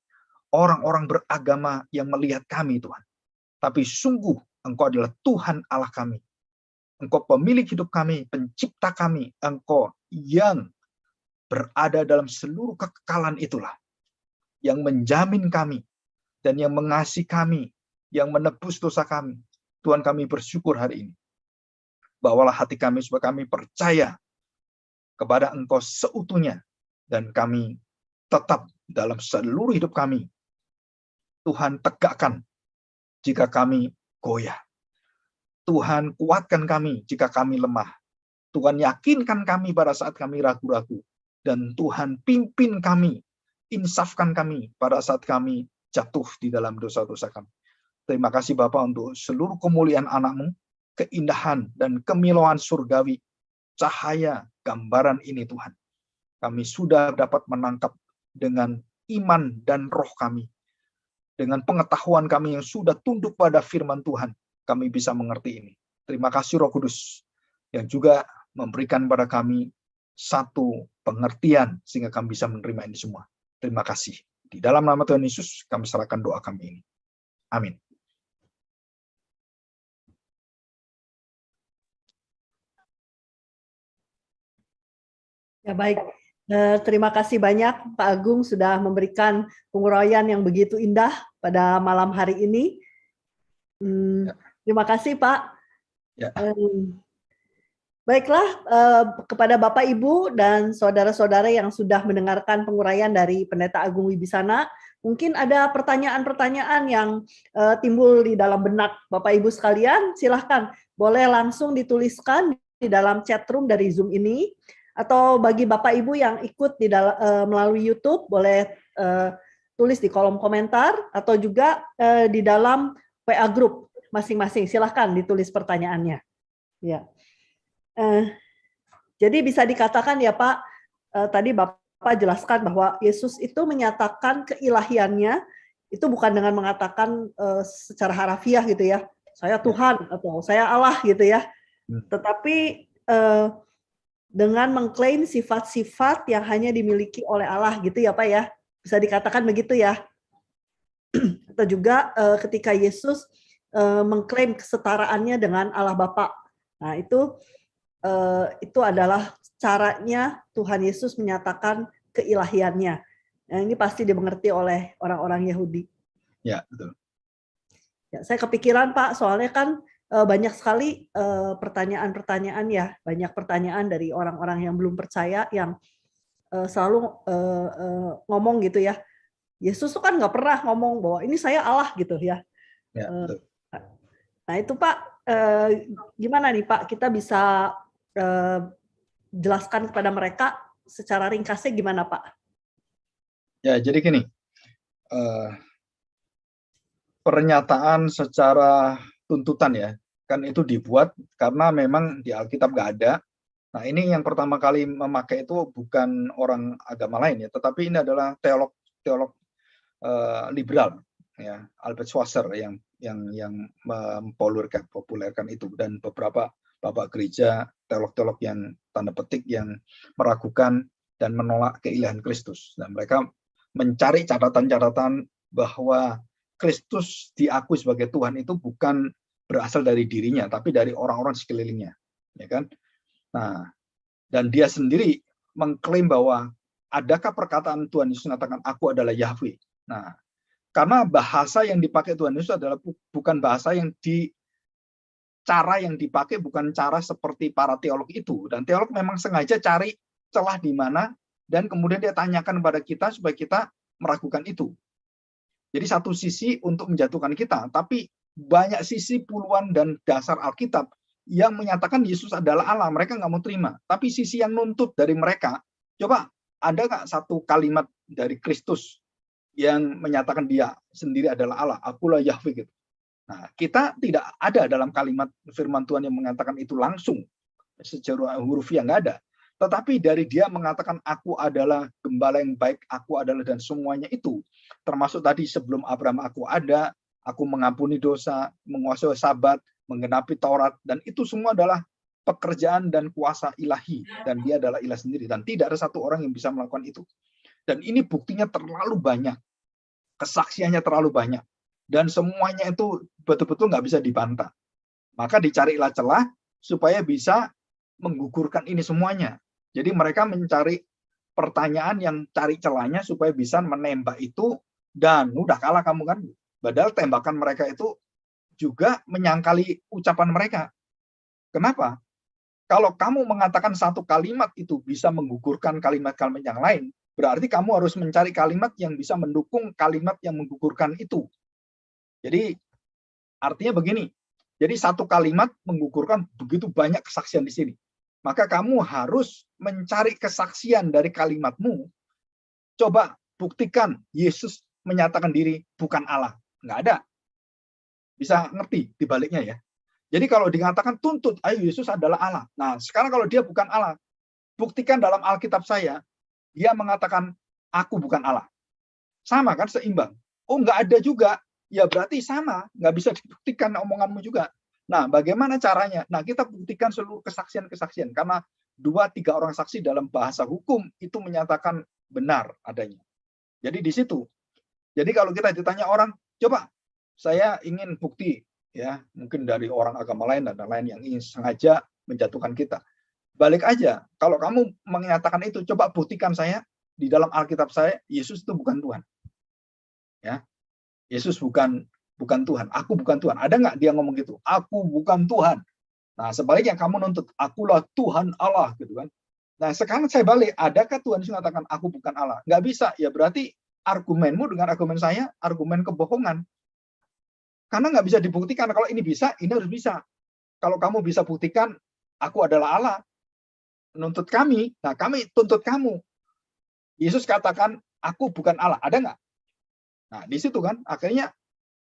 orang-orang beragama yang melihat kami, Tuhan. Tapi sungguh Engkau adalah Tuhan Allah kami. Engkau pemilik hidup kami, pencipta kami. Engkau yang berada dalam seluruh kekekalan itulah. Yang menjamin kami. Dan yang mengasihi kami. Yang menebus dosa kami. Tuhan, kami bersyukur hari ini. Bawalah hati kami supaya kami percaya kepada Engkau seutuhnya. Dan kami tetap dalam seluruh hidup kami. Tuhan, tegakkan jika kami goyah. Tuhan, kuatkan kami jika kami lemah. Tuhan, yakinkan kami pada saat kami ragu-ragu. dan Tuhan pimpin kami, insafkan kami pada saat kami jatuh di dalam dosa-dosa kami. Terima kasih Bapa untuk seluruh kemuliaan anak-Mu, keindahan dan kemilauan surgawi, cahaya gambaran ini Tuhan. Kami sudah dapat menangkap dengan iman dan roh kami. Dengan pengetahuan kami yang sudah tunduk pada firman Tuhan, kami bisa mengerti ini. Terima kasih Roh Kudus yang juga memberikan pada kami satu pengertian sehingga kami bisa menerima ini semua. Terima kasih. Di dalam nama Tuhan Yesus kami serahkan doa kami ini. Amin. Ya baik, terima kasih banyak Pak Agung sudah memberikan penguraian yang begitu indah pada malam hari ini. Terima kasih Pak. Ya. Baiklah, kepada Bapak Ibu dan saudara-saudara yang sudah mendengarkan penguraian dari Pendeta Agung Wibisana, mungkin ada pertanyaan-pertanyaan yang timbul di dalam benak Bapak Ibu sekalian, silahkan boleh langsung dituliskan di dalam chat room dari Zoom ini, atau bagi Bapak Ibu yang ikut di melalui YouTube, boleh tulis di kolom komentar, atau juga di dalam WA group masing-masing, silahkan ditulis pertanyaannya. Ya. Jadi bisa dikatakan ya Pak, tadi Bapak jelaskan bahwa Yesus itu menyatakan keilahiannya itu bukan dengan mengatakan secara harafiah gitu ya, saya Tuhan atau saya Allah gitu ya, tetapi dengan mengklaim sifat-sifat yang hanya dimiliki oleh Allah gitu ya Pak ya, bisa dikatakan begitu ya. Atau juga ketika Yesus mengklaim kesetaraannya dengan Allah Bapa. Nah itu adalah caranya Tuhan Yesus menyatakan keilahiannya. Nah, ini pasti dimengerti oleh orang-orang Yahudi. Ya, betul. Ya, saya kepikiran Pak, soalnya kan banyak sekali pertanyaan-pertanyaan ya, banyak pertanyaan dari orang-orang yang belum percaya yang selalu ngomong gitu ya. Yesus tuh kan nggak pernah ngomong bahwa ini saya Allah gitu ya. Ya, betul. Nah itu Pak, gimana nih Pak, kita bisa jelaskan kepada mereka secara ringkasnya gimana Pak? Ya, jadi gini, pernyataan secara tuntutan ya, kan itu dibuat karena memang di Alkitab nggak ada. Nah ini yang pertama kali memakai itu bukan orang agama lain ya, tetapi ini adalah teolog liberal ya, Albert Schweitzer yang mempopulerkan itu, dan beberapa bapak gereja, teolog-teolog yang tanda petik yang meragukan dan menolak keilahian Kristus. Dan mereka mencari catatan-catatan bahwa Kristus diakui sebagai Tuhan itu bukan berasal dari dirinya, tapi dari orang-orang sekelilingnya, ya kan? Nah, dan dia sendiri mengklaim bahwa adakah perkataan Tuhan Yesus mengatakan aku adalah Yahweh. Nah, karena bahasa yang dipakai Tuhan Yesus adalah bukan bahasa yang cara yang dipakai bukan cara seperti para teolog itu, dan teolog memang sengaja cari celah di mana dan kemudian dia tanyakan kepada kita supaya kita meragukan itu. Jadi satu sisi untuk menjatuhkan kita, tapi banyak sisi puluhan dan dasar Alkitab yang menyatakan Yesus adalah Allah, mereka nggak mau terima. Tapi sisi yang nuntut dari mereka, coba ada nggak satu kalimat dari Kristus yang menyatakan dia sendiri adalah Allah, akulah Yahweh gitu. Nah, kita tidak ada dalam kalimat firman Tuhan yang mengatakan itu langsung secara hurufiah, nggak ada. Tetapi dari dia mengatakan aku adalah gembala yang baik, aku adalah dan semuanya itu, termasuk tadi sebelum Abraham aku ada, aku mengampuni dosa, menguasai Sabat, menggenapi Taurat, dan itu semua adalah pekerjaan dan kuasa ilahi, dan dia adalah ilah sendiri, dan tidak ada satu orang yang bisa melakukan itu. Dan ini buktinya terlalu banyak, kesaksiannya terlalu banyak, dan semuanya itu betul-betul nggak bisa dibantah. Maka dicarilah celah supaya bisa menggugurkan ini semuanya. Jadi mereka mencari pertanyaan yang cari celahnya supaya bisa menembak itu, dan udah kalah kamu kan. Padahal tembakan mereka itu juga menyangkali ucapan mereka. Kenapa? Kalau kamu mengatakan satu kalimat itu bisa menggugurkan kalimat-kalimat yang lain, berarti kamu harus mencari kalimat yang bisa mendukung kalimat yang menggugurkan itu. Jadi artinya begini, jadi satu kalimat menggugurkan begitu banyak kesaksian di sini. maka kamu harus mencari kesaksian dari kalimatmu. Coba buktikan Yesus menyatakan diri bukan Allah. Nggak ada. Bisa ngerti dibaliknya ya. Jadi kalau dikatakan tuntut, ayo Yesus adalah Allah. Nah, sekarang kalau dia bukan Allah, buktikan dalam Alkitab saya, dia mengatakan, aku bukan Allah. Sama kan, seimbang. Oh, nggak ada juga. Ya berarti sama, nggak bisa dibuktikan omonganmu juga. Nah, bagaimana caranya? Nah, kita buktikan seluruh kesaksian-kesaksian. Karena 2-3 orang saksi dalam bahasa hukum itu menyatakan benar adanya. Jadi di situ. Jadi kalau kita ditanya orang, coba saya ingin bukti, ya mungkin dari orang agama lain dan lain yang ingin sengaja menjatuhkan kita. Balik aja, kalau kamu menyatakan itu, coba buktikan saya di dalam Alkitab saya, Yesus itu bukan Tuhan. Ya, Yesus bukan Tuhan, aku bukan Tuhan. Ada nggak dia ngomong gitu? Aku bukan Tuhan. Nah, sebaliknya kamu nuntut, akulah Tuhan Allah, gitu kan. Nah, sekarang saya balik, adakah Tuhan Yesus mengatakan aku bukan Allah? Nggak bisa, ya berarti argumenmu dengan argumen saya, argumen kebohongan. Karena nggak bisa dibuktikan. Kalau ini bisa, ini harus bisa. Kalau kamu bisa buktikan, aku adalah Allah, nuntut kami, nah kami tuntut kamu. Yesus katakan, aku bukan Allah. Ada nggak? Nah, di situ kan, akhirnya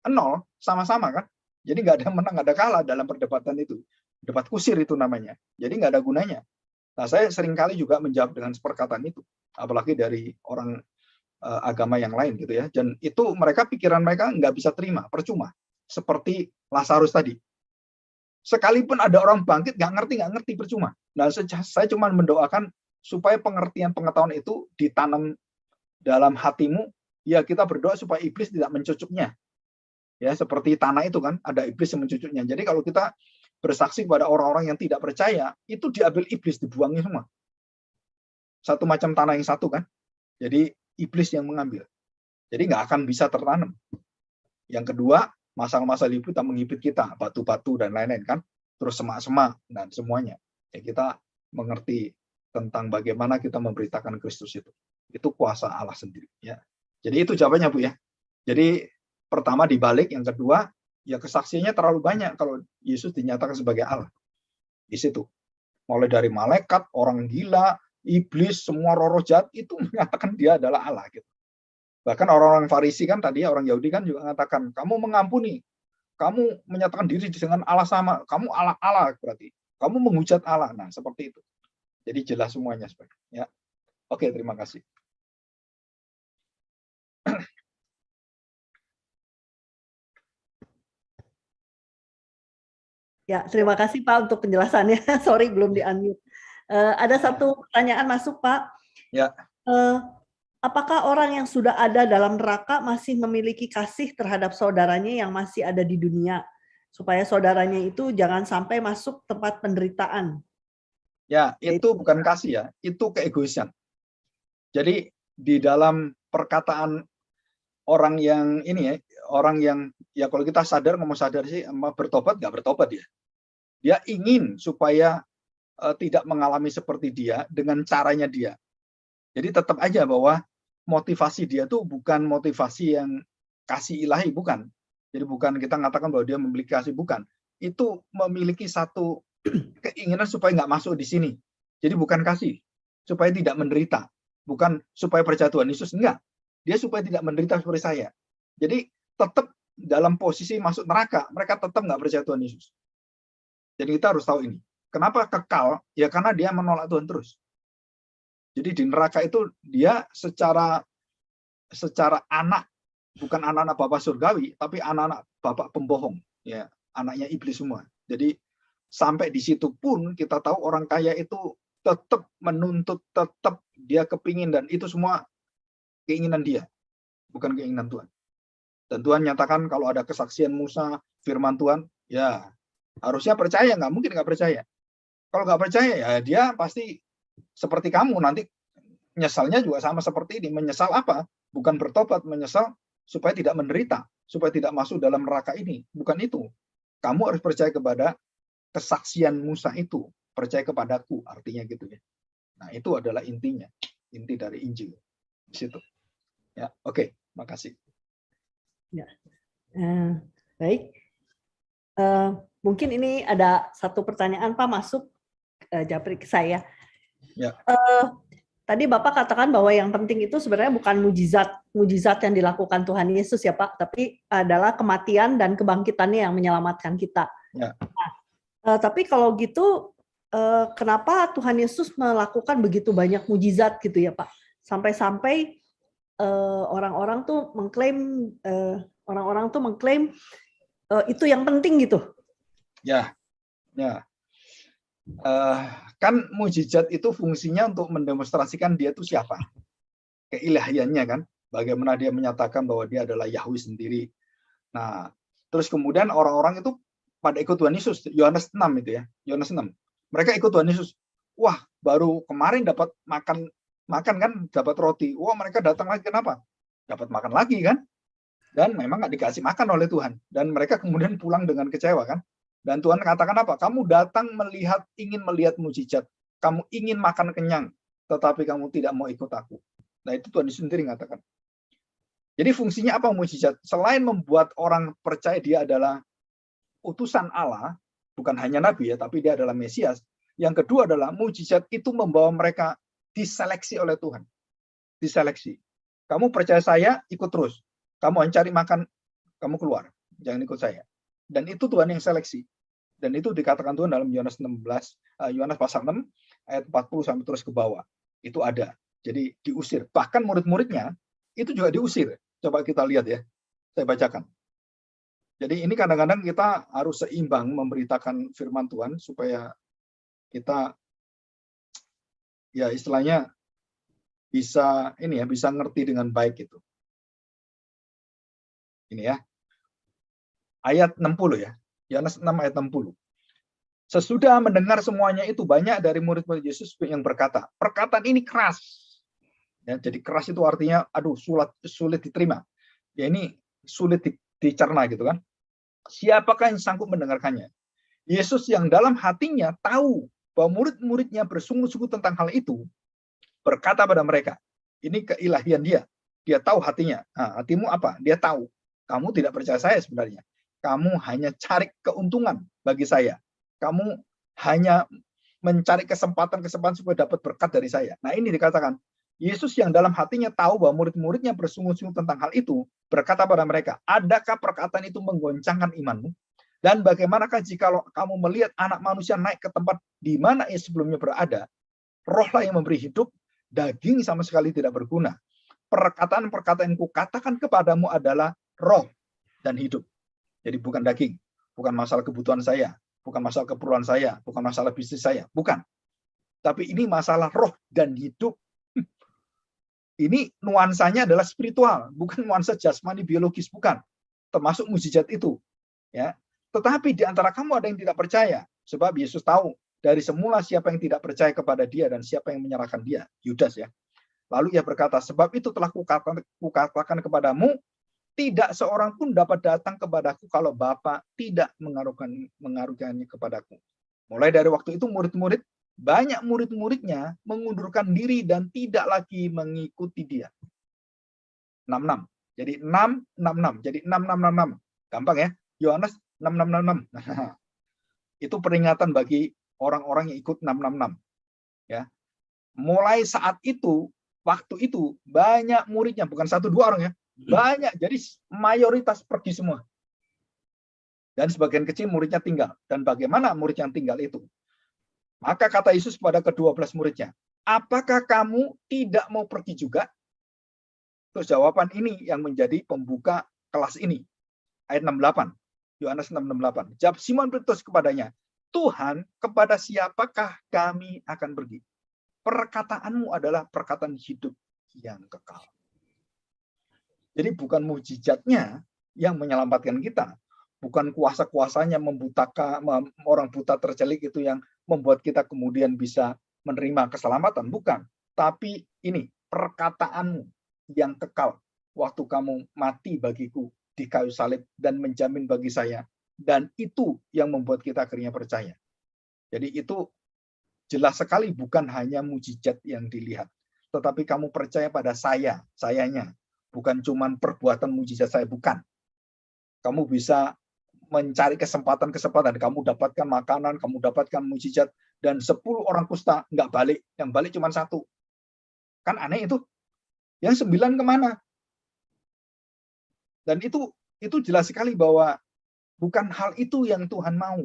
0, sama-sama kan. Jadi nggak ada menang, nggak ada kalah dalam perdebatan itu. Debat kusir itu namanya. Jadi nggak ada gunanya. Nah, saya seringkali juga menjawab dengan perkataan itu. Apalagi dari orang agama yang lain gitu ya. Dan itu pikiran mereka nggak bisa terima, percuma. Seperti Lazarus tadi. Sekalipun ada orang bangkit, nggak ngerti, percuma. Nah, saya cuma mendoakan supaya pengertian pengetahuan itu ditanam dalam hatimu. Ya, kita berdoa supaya iblis tidak mencucuknya. Ya, seperti tanah itu kan, ada iblis yang mencucuknya. Jadi kalau kita bersaksi kepada orang-orang yang tidak percaya, itu diambil iblis, dibuangnya semua. Satu macam tanah yang satu kan. Jadi iblis yang mengambil. Jadi nggak akan bisa tertanam. Yang kedua, masalah-masalah itu menghibit kita, batu-batu dan lain-lain kan. Terus semak-semak dan semuanya. Ya, kita mengerti tentang bagaimana kita memberitakan Kristus itu. Itu kuasa Allah sendiri. Ya. Jadi itu jawabannya, Bu ya. Jadi pertama dibalik, yang kedua, ya kesaksiannya terlalu banyak kalau Yesus dinyatakan sebagai Allah. Di situ. Mulai dari malaikat, orang gila, iblis, semua roh-roh jahat itu menyatakan dia adalah Allah gitu. Bahkan orang-orang Farisi kan tadi, orang Yahudi kan juga mengatakan, kamu mengampuni, kamu menyatakan diri dengan Allah sama, kamu Allah berarti. Kamu menghujat Allah. Nah, seperti itu. Jadi jelas semuanya ya. Oke, terima kasih. Ya, terima kasih Pak untuk penjelasannya. Sorry belum di-unmute. Ada satu pertanyaan masuk Pak. Ya. Apakah orang yang sudah ada dalam neraka masih memiliki kasih terhadap saudaranya yang masih ada di dunia? Supaya saudaranya itu jangan sampai masuk tempat penderitaan. Ya, itu bukan kasih ya, itu keegoisan. Jadi di dalam perkataan orang yang ini ya, orang yang ya kalau kita sadar ngomong sadar sih, bertobat nggak bertobat ya. Dia ingin supaya tidak mengalami seperti dia dengan caranya dia. Jadi tetap aja bahwa motivasi dia tuh bukan motivasi yang kasih ilahi, bukan. Jadi bukan kita mengatakan bahwa dia memiliki kasih, bukan. Itu memiliki satu keinginan supaya nggak masuk di sini. Jadi bukan kasih, supaya tidak menderita. Bukan supaya percaya Tuhan Yesus, enggak. Dia supaya tidak menderita seperti saya. Jadi tetap dalam posisi masuk neraka, mereka tetap nggak percaya Tuhan Yesus. Jadi kita harus tahu ini. Kenapa kekal? Ya karena dia menolak Tuhan terus. Jadi di neraka itu dia secara anak, bukan anak-anak Bapak surgawi, tapi anak-anak Bapak pembohong, ya, anaknya iblis semua. Jadi sampai di situ pun kita tahu orang kaya itu tetap menuntut, tetap dia kepingin, dan itu semua keinginan dia, bukan keinginan Tuhan. Dan Tuhan nyatakan kalau ada kesaksian Musa, firman Tuhan, ya harusnya percaya, nggak mungkin nggak percaya. Kalau nggak percaya, ya dia pasti seperti kamu, nanti nyesalnya juga sama seperti ini. Menyesal apa? Bukan bertobat, menyesal supaya tidak menderita, supaya tidak masuk dalam neraka ini. Bukan itu. Kamu harus percaya kepada kesaksian Musa itu. Percaya kepadaku, artinya gitu ya. Nah, itu adalah intinya. Inti dari Injil. Di situ. Ya, oke. Makasih. Ya. Baik. Mungkin ini ada satu pertanyaan Pak masuk. Japri ke saya. Ya. Tadi Bapak katakan bahwa yang penting itu sebenarnya bukan mujizat yang dilakukan Tuhan Yesus ya Pak, tapi adalah kematian dan kebangkitannya yang menyelamatkan kita. Ya. Tapi kalau gitu, kenapa Tuhan Yesus melakukan begitu banyak mujizat gitu ya Pak? Sampai-sampai orang-orang tuh mengklaim itu yang penting gitu. Ya. Kan mujizat itu fungsinya untuk mendemonstrasikan dia itu siapa, keilahiannya kan, bagaimana dia menyatakan bahwa dia adalah Yahweh sendiri. Nah, terus kemudian orang-orang itu pada ikut Tuhan Yesus, Yohanes 6 itu ya, Yohanes 6. Mereka ikut Tuhan Yesus. Wah, baru kemarin dapat makan kan, dapat roti. Wah, mereka datang lagi, kenapa? Dapat makan lagi kan? Dan memang nggak dikasih makan oleh Tuhan. Dan mereka kemudian pulang dengan kecewa kan? Dan Tuhan katakan apa? Kamu datang ingin melihat mujizat. Kamu ingin makan kenyang, tetapi kamu tidak mau ikut aku. Nah, itu Tuhan Yesus sendiri katakan. Jadi fungsinya apa mujizat? Selain membuat orang percaya dia adalah utusan Allah, bukan hanya nabi ya, tapi dia adalah Mesias. Yang kedua adalah mujizat itu membawa mereka diseleksi oleh Tuhan. Diseleksi. Kamu percaya saya, ikut terus. Kamu cari makan, kamu keluar. Jangan ikut saya. Dan itu Tuhan yang seleksi. Dan itu dikatakan Tuhan dalam Yohanes 16, Yohanes pasal 6 ayat 40 sampai terus ke bawah. Itu ada. Jadi diusir. Bahkan murid-muridnya itu juga diusir. Coba kita lihat ya. Saya bacakan. Jadi ini kadang-kadang kita harus seimbang memberitakan firman Tuhan supaya kita ya istilahnya bisa bisa ngerti dengan baik itu. Ini ya. Ayat 60 ya. Yohanes 6 ayat 60. Sesudah mendengar semuanya itu, banyak dari murid-murid Yesus yang berkata, perkataan ini keras. Ya, jadi keras itu artinya aduh sulit diterima. Ya ini sulit dicerna gitu kan. Siapakah yang sanggup mendengarkannya? Yesus yang dalam hatinya tahu bahwa murid-muridnya bersungguh-sungguh tentang hal itu, berkata pada mereka, ini keilahian dia. Dia tahu hatinya. Nah, hatimu apa? Dia tahu. Kamu tidak percaya saya sebenarnya. Kamu hanya cari keuntungan bagi saya. Kamu hanya mencari kesempatan supaya dapat berkat dari saya. Nah, ini dikatakan, Yesus yang dalam hatinya tahu bahwa murid-muridnya bersungguh-sungguh tentang hal itu, berkata pada mereka, adakah perkataan itu menggoncangkan imanmu? Dan bagaimanakah jika kamu melihat anak manusia naik ke tempat di mana ia sebelumnya berada? Rohlah yang memberi hidup, daging sama sekali tidak berguna. Perkataan-perkataan yang kukatakan kepadamu adalah roh dan hidup. Jadi bukan daging, bukan masalah kebutuhan saya, bukan masalah keperluan saya, bukan masalah bisnis saya, bukan. Tapi ini masalah roh dan hidup. Ini nuansanya adalah spiritual, bukan nuansa jasmani biologis, bukan. Termasuk mujizat itu. Ya. Tetapi di antara kamu ada yang tidak percaya, sebab Yesus tahu dari semula siapa yang tidak percaya kepada dia dan siapa yang menyerahkan dia, Yudas ya. Lalu ia berkata, sebab itu telah kukatakan kepadamu, tidak seorang pun dapat datang kepadaku kalau Bapa tidak mengaruniakannya kepadaku. Mulai dari waktu itu banyak murid-muridnya mengundurkan diri dan tidak lagi mengikuti dia. 66. Jadi 666. Jadi 6666. Gampang ya. Yohanes 6666. Itu peringatan bagi orang-orang yang ikut 666. Ya. Mulai saat itu, waktu itu banyak muridnya, bukan 1-2 orang ya. Banyak, jadi mayoritas pergi semua. Dan sebagian kecil muridnya tinggal. Dan bagaimana murid yang tinggal itu? Maka kata Yesus kepada ke-12 muridnya, apakah kamu tidak mau pergi juga? Terus jawaban ini yang menjadi pembuka kelas ini. Ayat 68. Yohanes 6:68. Jawab Simon Petrus kepadanya, Tuhan, kepada siapakah kami akan pergi? Perkataanmu adalah perkataan hidup yang kekal. Jadi bukan mujizatnya yang menyelamatkan kita. Bukan kuasa-kuasanya membutakan orang buta tercelik itu yang membuat kita kemudian bisa menerima keselamatan. Bukan. Tapi ini perkataanmu yang kekal. Waktu kamu mati bagiku di kayu salib dan menjamin bagi saya. Dan itu yang membuat kita akhirnya percaya. Jadi itu jelas sekali bukan hanya mujizat yang dilihat. Tetapi kamu percaya pada sayanya. Bukan cuma perbuatan mujizat saya, bukan. Kamu bisa mencari kesempatan-kesempatan. Kamu dapatkan makanan, kamu dapatkan mujizat, dan 10 orang kusta nggak balik. Yang balik cuma 1. Kan aneh itu. Yang 9 kemana? Dan itu jelas sekali bahwa bukan hal itu yang Tuhan mau.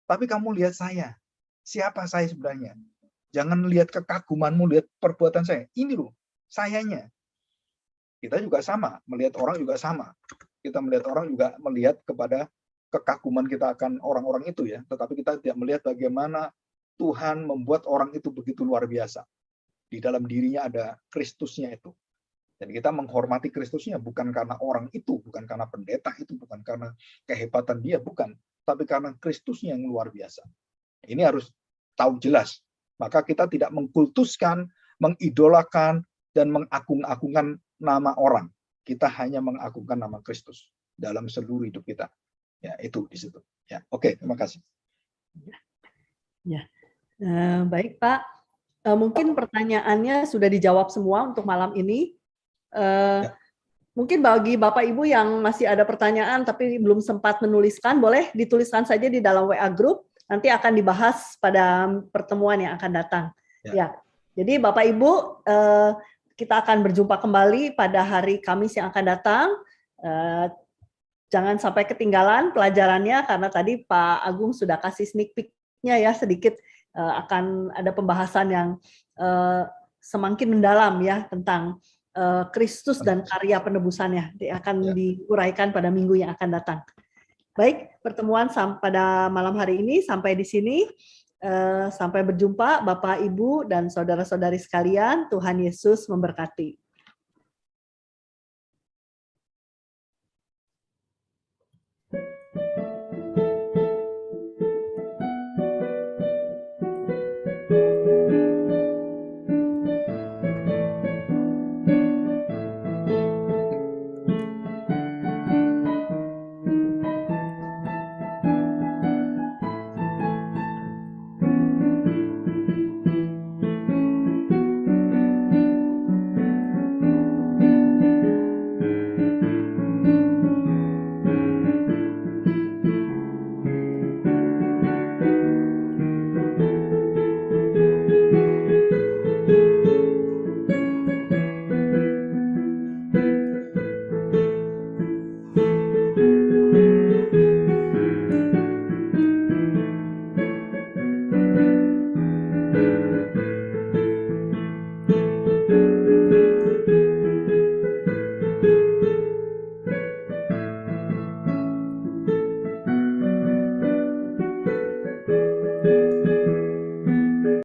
Tapi kamu lihat saya. Siapa saya sebenarnya? Jangan lihat kekagumanmu, lihat perbuatan saya. Ini loh, sayanya. Kita juga sama, melihat orang juga sama. Kita melihat orang juga melihat kepada kekaguman kita akan orang-orang itu ya. Tetapi kita tidak melihat bagaimana Tuhan membuat orang itu begitu luar biasa. Di dalam dirinya ada Kristusnya itu. Dan kita menghormati Kristusnya bukan karena orang itu, bukan karena pendeta itu, bukan karena kehebatan dia, bukan. Tapi karena Kristusnya yang luar biasa. Ini harus tahu jelas. Maka kita tidak mengkultuskan, mengidolakan, dan mengagung-agungkan nama orang. Kita hanya mengagungkan nama Kristus dalam seluruh hidup kita. Ya, itu di situ. Ya, oke, terima kasih. Ya. Baik, Pak. Mungkin pertanyaannya sudah dijawab semua untuk malam ini. Ya. Mungkin bagi Bapak Ibu yang masih ada pertanyaan tapi belum sempat menuliskan, boleh dituliskan saja di dalam WA Group. Nanti akan dibahas pada pertemuan yang akan datang. Ya. Jadi Bapak Ibu, kita akan berjumpa kembali pada hari Kamis yang akan datang. Jangan sampai ketinggalan pelajarannya karena tadi Pak Agung sudah kasih sneak peek-nya ya sedikit, akan ada pembahasan yang semakin mendalam ya tentang Kristus dan karya penebusannya akan diuraikan pada minggu yang akan datang. Baik, pertemuan pada malam hari ini sampai di sini. Sampai berjumpa Bapak, Ibu, dan saudara-saudari sekalian. Tuhan Yesus memberkati.